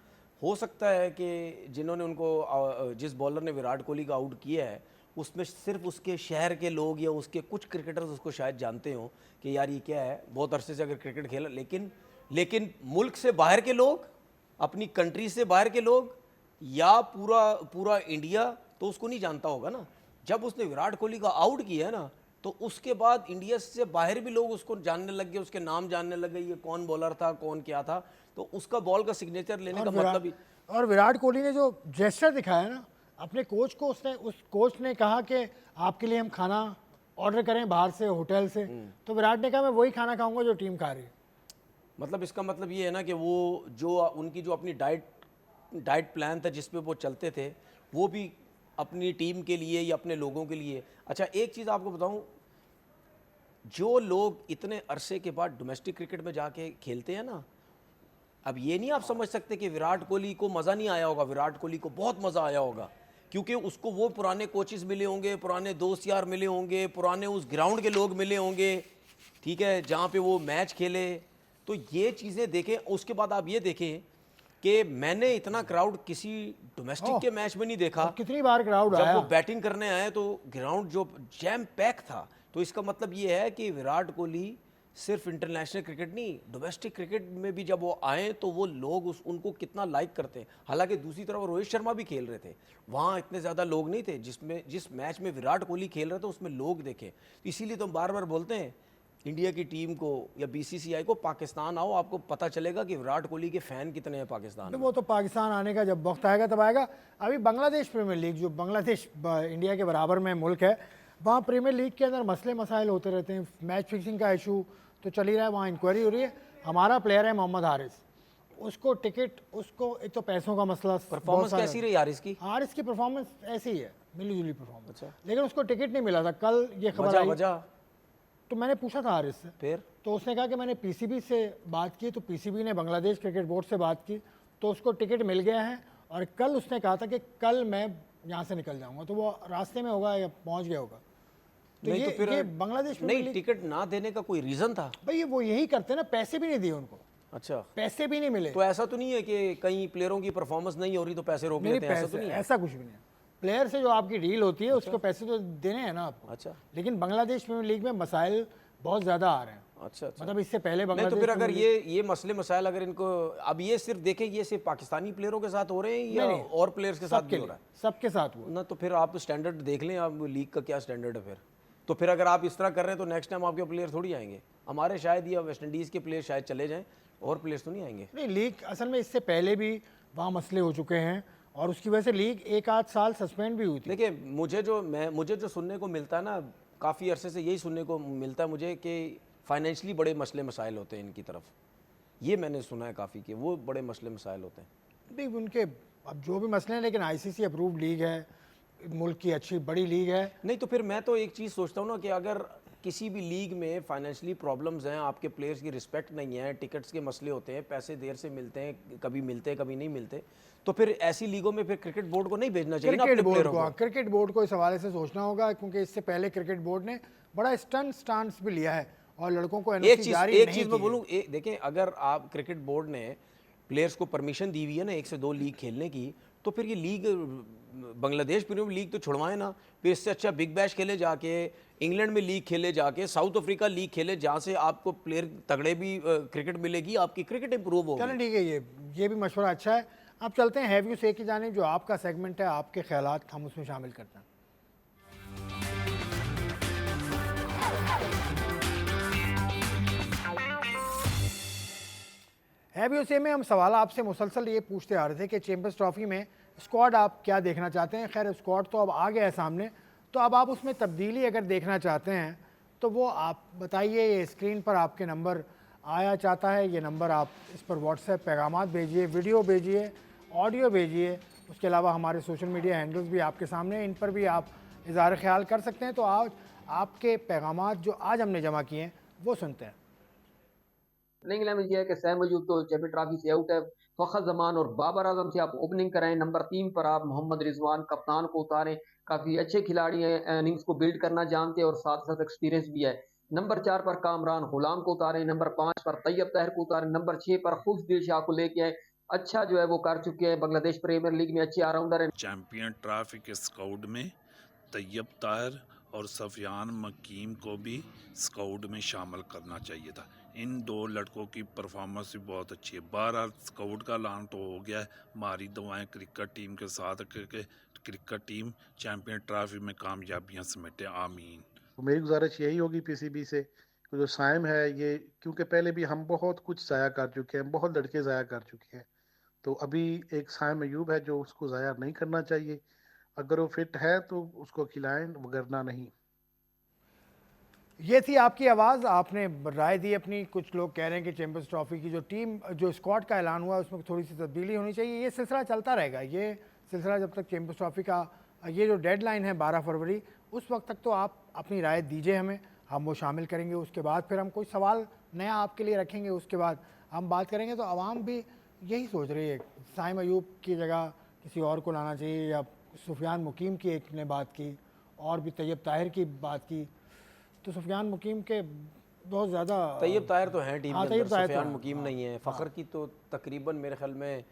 हो सकता है कि जिन्होंने उनको, जिस बॉलर ने विराट कोहली का आउट किया है, उसमें सिर्फ उसके शहर के लोग या उसके कुछ क्रिकेटर्स उसको शायद जानते हो कि यार ये क्या है, बहुत अरसे से अगर क्रिकेट खेला। लेकिन मुल्क से बाहर के लोग, अपनी कंट्री से बाहर के लोग, या पूरा इंडिया तो उसको नहीं जानता होगा ना। जब उसने विराट कोहली का आउट किया है ना, तो उसके बाद इंडिया से बाहर भी लोग उसको जानने लग गए, उसके नाम जानने लग गए, ये कौन बॉलर था, कौन क्या था। तो उसका बॉल का सिग्नेचर लेने का मतलब ही। और विराट कोहली ने जो जेस्चर दिखाया ना अपने कोच को, उस कोच ने कहा कि आपके लिए हम खाना ऑर्डर करें बाहर से, होटल से, तो विराट ने कहा मैं वही खाना खाऊंगा जो टीम खा रही है। मतलब इसका मतलब ये है ना कि वो जो उनकी जो अपनी डाइट प्लान था जिस पे वो चलते थे, वो भी अपनी टीम के लिए या अपने लोगों के लिए। अच्छा, एक चीज़ आपको बताऊं, जो लोग इतने अरसे के बाद डोमेस्टिक क्रिकेट में जाके खेलते हैं ना, अब ये नहीं आप समझ सकते कि विराट कोहली को मज़ा नहीं आया होगा। विराट कोहली को बहुत मज़ा आया होगा, क्योंकि उसको वो पुराने कोचेस मिले होंगे, पुराने दोस्त यार मिले होंगे, पुराने उस ग्राउंड के लोग मिले होंगे, ठीक है, जहाँ पे वो मैच खेले। तो ये चीज़ें देखें। उसके बाद आप ये देखें कि मैंने इतना क्राउड किसी डोमेस्टिक के मैच में नहीं देखा। कितनी बार क्राउड जब आया। वो बैटिंग करने आए तो ग्राउंड जो जैम पैक था। तो इसका मतलब ये है कि विराट कोहली सिर्फ इंटरनेशनल क्रिकेट नहीं, डोमेस्टिक क्रिकेट में भी जब वो आए तो वो लोग उनको कितना लाइक करते हैं। हालांकि दूसरी तरफ रोहित शर्मा भी खेल रहे थे, वहाँ इतने ज़्यादा लोग नहीं थे। जिस मैच में विराट कोहली खेल रहे थे उसमें लोग देखे। इसीलिए तो हम बार बार बोलते हैं इंडिया की टीम को या बीसीसीआई को पाकिस्तान आओ, आपको पता चलेगा कि विराट कोहली के फ़ैन कितने हैं पाकिस्तान तो में। वो तो पाकिस्तान आने का जब वक्त आएगा तब आएगा। अभी बांग्लादेश प्रीमियर लीग, जो बांग्लादेश इंडिया के बराबर में मुल्क है, वहाँ प्रीमियर लीग के अंदर मसले मसाइल होते रहते हैं। मैच फिक्सिंग का इशू तो चल ही रहा है, वहाँ इंक्वायरी हो रही है। हमारा प्लेयर है मोहम्मद हारिस, उसको टिकट, उसको एक तो पैसों का मसला, परफॉर्मेंस कैसी रही यार इसकी? हारिस की परफॉर्मेंस ऐसी ही है, मिली जुली परफॉर्मेंस, लेकिन उसको टिकट नहीं मिला था। कल ये खबर वजह आई वजह तो मैंने पूछा था हारिस से, फिर तो उसने कहा कि मैंने पीसीबी से बात की, तो पीसीबी ने बांग्लादेश क्रिकेट बोर्ड से बात की, तो उसको टिकट मिल गया है। और कल उसने कहा था कि कल मैं यहाँ से निकल जाऊँगा, तो वो रास्ते में होगा या पहुँच गया होगा। तो नहीं, ये, तो फिर ये बांग्लादेश में नहीं, टिकट ना देने का कोई रीज़न था? भाई वो यही करते हैं ना, पैसे भी नहीं दिए उनको, अच्छा, पैसे भी नहीं मिले। तो ऐसा तो नहीं है कि कई प्लेयरों की परफॉर्मेंस नहीं हो रही तो पैसे रोक नहीं लेते हैं, ऐसा तो पैसे, नहीं है? ऐसा कुछ भी नहीं है। प्लेयर से जो आपकी डील होती है उसको पैसे तो देने हैं ना आपको। अच्छा लेकिन बांग्लादेश प्रीमियर लीग में मसाइल बहुत ज़्यादा आ रहे हैं। अच्छा अच्छा। मतलब इससे पहले नहीं, तो बांग्लादेश फिर अगर प्रीमियर ये मसले मसाइल अगर इनको अब ये सिर्फ देखें, ये सिर्फ पाकिस्तानी प्लेयरों के साथ हो रहे हैं या नहीं, और प्लेयर्स के साथ सबके भी हो लिए, रहा है? सबके साथ हुआ। ना तो फिर आप स्टैंडर्ड देख लें, आप लीग का क्या स्टैंडर्ड है फिर। तो फिर अगर आप इस तरह कर रहे हैं तो नेक्स्ट टाइम आपके प्लेयर थोड़ी आएंगे हमारे, शायद या वेस्ट इंडीज़ के प्लेयर शायद चले जाएं, और प्लेयर्स तो नहीं आएंगे। नहीं, लीग असल में इससे पहले भी वहाँ मसले हो चुके हैं और उसकी वजह से लीग एक आध साल सस्पेंड भी हुई थी। देखिए मुझे जो सुनने को मिलता है ना, काफ़ी अरसे से यही सुनने को मिलता है मुझे कि फाइनेंशियली बड़े मसले मसाइल होते हैं इनकी तरफ। ये मैंने सुना है काफ़ी कि वो बड़े मसले मसाइल होते हैं। नहीं उनके अब जो भी मसले हैं, लेकिन आईसीसी अप्रूव्ड लीग है, मुल्क की अच्छी बड़ी लीग है। नहीं तो फिर मैं तो एक चीज़ सोचता हूँ ना कि अगर किसी भी लीग में फाइनेंशियली प्रॉब्लम्स हैं, आपके प्लेयर्स की रिस्पेक्ट नहीं है, टिकट्स के मसले होते हैं, पैसे देर से मिलते हैं, कभी मिलते हैं कभी नहीं मिलते, तो फिर ऐसी लीगों में फिर क्रिकेट बोर्ड को नहीं भेजना चाहिए ना क्रिकेट अपने बोर्ड प्लेयरों को, को। क्रिकेट बोर्ड को इस हवाले से सोचना होगा, क्योंकि इससे पहले क्रिकेट बोर्ड ने बड़ा स्टर्न स्टांस भी लिया है और लड़कों को एक एनओसी चीज़ जारी एक नहीं चीज़ की मैं है। बोलूँ, देखें अगर आप क्रिकेट बोर्ड ने प्लेयर्स को परमिशन दी हुई है ना 1 से 2 लीग खेलने की, तो फिर ये लीग बांग्लादेश प्रीमियर लीग तो छुड़वाएं ना। फिर इससे अच्छा बिग बैश खेले जाके, इंग्लैंड में लीग खेले जाके, साउथ अफ्रीका लीग खेले, जहाँ से आपको प्लेयर तगड़े भी क्रिकेट मिलेगी, आपकी क्रिकेट इंप्रूव होगी। चलें ठीक है, ये भी मशवरा अच्छा है। अब चलते हैं हैव यू से की जानिब, जो आपका सेगमेंट है, आपके ख्यालात हम उसमें शामिल करते हैं। हैव यू से में हम सवाल आपसे मुसलसल ये पूछते आ रहे थे कि चैंपियंस ट्रॉफी में स्क्वाड आप क्या देखना चाहते हैं। खैर स्क्वाड तो अब आ गया है सामने, तो अब आप उसमें तब्दीली अगर देखना चाहते हैं तो वो आप बताइए। ये स्क्रीन पर आपके नंबर आया चाहता है, ये नंबर आप इस पर व्हाट्सएप पैगामात भेजिए, वीडियो भेजिए, ऑडियो भेजिए। उसके अलावा हमारे सोशल मीडिया हैंडल्स भी आपके सामने हैं, इन पर भी आप इज़हार ख्याल कर सकते हैं। तो आज आपके पैगामात जो आज हमने जमा किए हैं वो सुनते हैं। प्लेइंग इलेवन ये है कि सैम अयूब तो चैंपियन ट्रॉफी से आउट है। फखर जमान और बाबर आजम से आप ओपनिंग कराएं। नंबर 3 पर आप मोहम्मद रिजवान कप्तान को उतारें। काफ़ी अच्छे खिलाड़ी हैं, इनिंग्स को बिल्ड करना जानते हैं और साथ साथ एक्सपीरियंस भी है। नंबर 4 पर कामरान गुलाम को उतारें। नंबर 5 पर तैयब ताहिर को उतारें। नंबर 6 पर खुश दिल शाह को लेके आए। अच्छा जो है वो कर चुके हैं, बांग्लादेश प्रीमियर लीग में अच्छे ऑलराउंडर हैं। चैंपियन ट्रॉफी के स्क्वाड में तैयब ताहिर और सफियान मकीम को भी स्क्वाड में शामिल करना चाहिए था। इन दो लड़कों की परफॉर्मेंस भी बहुत अच्छी है। 12 स्क्वाड का ऐलान तो हो गया है। हमारी दुआएं क्रिकेट टीम के साथ करके क्रिकेट टीम चैंपियन ट्रॉफी में कामयाबियां समेटे, आमीन। मेरी गुजारिश यही होगी पीसीबी से कि जो साइम है ये, क्योंकि पहले भी हम बहुत कुछ ज़ाया कर चुके हैं, बहुत लड़के ज़ाया कर चुके हैं, तो अभी एक साइम अयूब है जो उसको ज़ाया नहीं करना चाहिए। अगर वो फिट है तो उसको खिलाएं, वगरना नहीं। ये थी आपकी आवाज़, आपने राय दी अपनी। कुछ लोग कह रहे हैं कि चैंपियंस ट्रॉफी की जो टीम, जो स्क्वाड का ऐलान हुआ उसमें थोड़ी सी तब्दीली होनी चाहिए। ये सिलसिला चलता रहेगा, ये सिलसिला जब तक चैंपियंस ट्रॉफी का ये जो डेडलाइन है 12 फरवरी, उस वक्त तक तो आप अपनी राय दीजिए हमें, हम वो शामिल करेंगे। उसके बाद फिर हम कोई सवाल नया आपके लिए रखेंगे, उसके बाद हम बात करेंगे। तो आवाम भी यही सोच रही है, साइम अयूब की जगह किसी और को लाना चाहिए, या सुफियान मुकीम की एक ने बात की, और भी तैयब ताहिर की बात की। तो सुफियान मुकीम के बहुत ज़्यादा, तैयब ताहिर तो हैं टीम के अंदर, सुफियान मुकीम हाँ, नहीं है। फ़खर की तो तकरीबन मेरे ख्याल में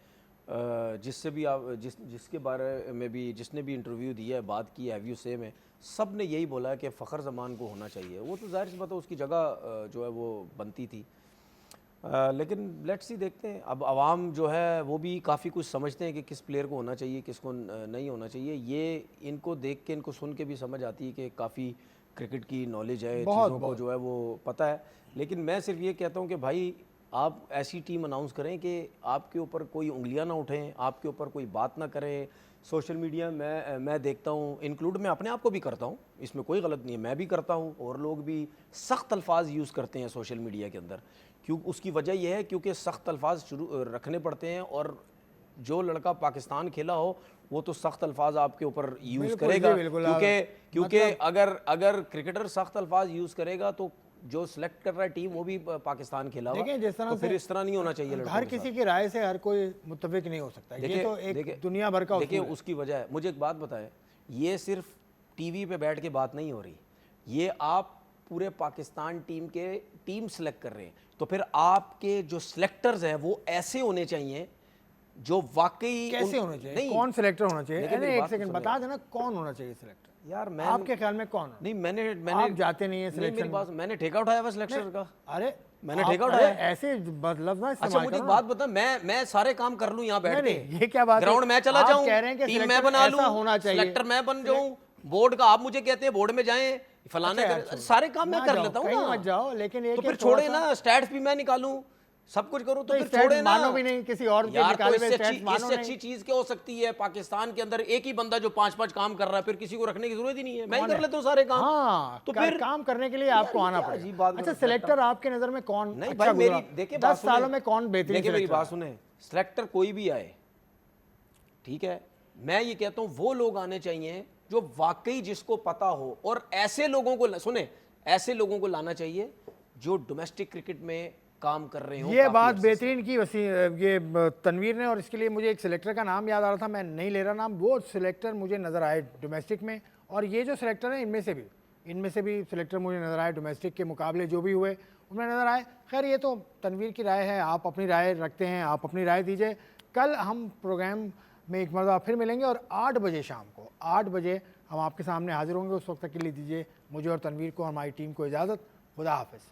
जिससे भी आप जिसके बारे में भी जिसने भी इंटरव्यू दिया है, बात की है हैव यू से में, सब ने यही बोला है कि फ़खर ज़मान को होना चाहिए। वो तो ज़ाहिर सी बात है उसकी जगह जो है वो बनती थी। लेकिन लेट्स सी, देखते हैं। अब आवाम जो है वो भी काफ़ी कुछ समझते हैं कि किस प्लेयर को होना चाहिए, किसको नहीं होना चाहिए। ये इनको देख के, इनको सुन के भी समझ आती है कि काफ़ी क्रिकेट की नॉलेज है, बहुत, चीज़ों को बहुत। जो है वो पता है। लेकिन मैं सिर्फ ये कहता हूँ कि भाई आप ऐसी टीम अनाउंस करें कि आपके ऊपर कोई उंगलियां ना उठें, आपके ऊपर कोई बात ना करें। सोशल मीडिया मैं देखता हूँ, इंक्लूड मैं अपने आप को भी करता हूँ, इसमें कोई गलत नहीं है, मैं भी करता हूँ, और लोग भी सख्त अल्फाज यूज़ करते हैं सोशल मीडिया के अंदर। क्यों? उसकी वजह यह है क्योंकि सख्त अल्फाज शुरू रखने पड़ते हैं, और जो लड़का पाकिस्तान खेला हो वो तो सख्त अल्फाज आपके ऊपर यूज़ बिल्कुल करेगा, जी, बिल्कुल। क्योंकि मतलब अगर क्रिकेटर सख्त अल्फाज यूज़ करेगा तो जो सिलेक्ट कर रहा है टीम वो भी पाकिस्तान खेला हुआ, देखिए जिस तरह तो फिर से इस तरह नहीं होना चाहिए लड़कों हर के किसी साथ। की राय से हर कोई मुत्तफिक नहीं हो सकता, ये तो एक दुनिया भर का देखिए उसूल है। उसकी वजह है। मुझे एक बात बताएं, ये सिर्फ टीवी पे बैठ के बात नहीं हो रही, ये आप पूरे पाकिस्तान टीम सेलेक्ट कर रहे हैं, तो फिर आपके जो सिलेक्टर्स हैं वो ऐसे होने चाहिए जो वाकई कैसे होना चाहिए, नहीं, कौन सिलेक्टर होना चाहिए? देखिए मेरी एक बात तो सेकंड सुनिए। बता देना कौन होना चाहिए सिलेक्टर, यार मैं आपके ख्याल में कौन? नहीं, मैंने आप जाते नहीं है नहीं, मेरी सिलेक्शन बात, मैंने ठेका उठाया हुआ सिलेक्शन का। अरे मैंने आप- ठेका अरे उठाया। ऐसे लफ्ज ना अच्छा इस्तेमाल मुझे एक करो बात ना। बता, मैं सारे काम कर लूं यहाँ बैठ के? नहीं, ये क्या बात है? ग्राउंड मैं चला आप जाऊं, कह रहे हैं कि टीम मैं सिलेक्टर बना ऐसा लूं, होना चाहिए। सिलेक्टर मैं बन जाऊं, बोर्ड का आप मुझे कहते हैं बोर्ड में जाएं, फलाना अच्छा, कर, अच्छा। सारे काम मैं ना कर जाओ, लेता हूँ कहीं ना। मत जाओ, लेकिन एक तो फिर एक थोड़ा छोड़े सा- ना, स्टैट्स भी मैं निकालूं, सब कुछ करूं, तो तो फिर stats छोड़े ना। मानो भी नहीं, किसी और के यार तो निकाले हुए इससे stats मानो इससे नहीं। अच्छी चीज क्या हो सकती है? पाकिस्तान के अंदर एक ही बंदा जो 5-5 काम कर रहा है, फिर किसी को रखने की जरूरत ही नहीं है, मैं ही कर लेता हूँ सारे काम। हाँ, तो तो फिर काम करने के लिए आपको यार, आना ये क्या अजीब पड़ेगा। बात अच्छा, कर- सिलेक्टर आपके नजर में कौन नहीं अच्छा भाई, मेरी गुजरा? देखिए 10 सालों में कौन बेहतरीन देखिए मेरी सिलेक्टर बात है? सुने, सिलेक्टर कोई भी आए, ठीक है, मैं ये कहता हूँ वो लोग आने चाहिए जो वाकई जिसको पता हो, और ऐसे लोगों को सुने, ऐसे लोगों को लाना चाहिए जो डोमेस्टिक क्रिकेट में काम कर रहे हो। ये बात बेहतरीन की ये तनवीर ने, और इसके लिए मुझे एक सिलेक्टर का नाम याद आ रहा था, मैं नहीं ले रहा नाम, वो सिलेक्टर मुझे नज़र आए डोमेस्टिक में, और ये जो सिलेक्टर हैं इनमें से भी सिलेक्टर मुझे नज़र आए डोमेस्टिक के मुकाबले जो भी हुए उनमें नज़र आए। खैर ये तो तनवीर की राय है, आप अपनी राय रखते हैं, आप अपनी राय दीजिए। कल हम प्रोग्राम में एक मरतबा फिर मिलेंगे, और 8 बजे शाम को 8 बजे हम आपके सामने हाजिर होंगे। उस वक्त तक के लिए दीजिए मुझे और तनवीर को, हमारी टीम को इजाज़त। खुदा हाफिज़।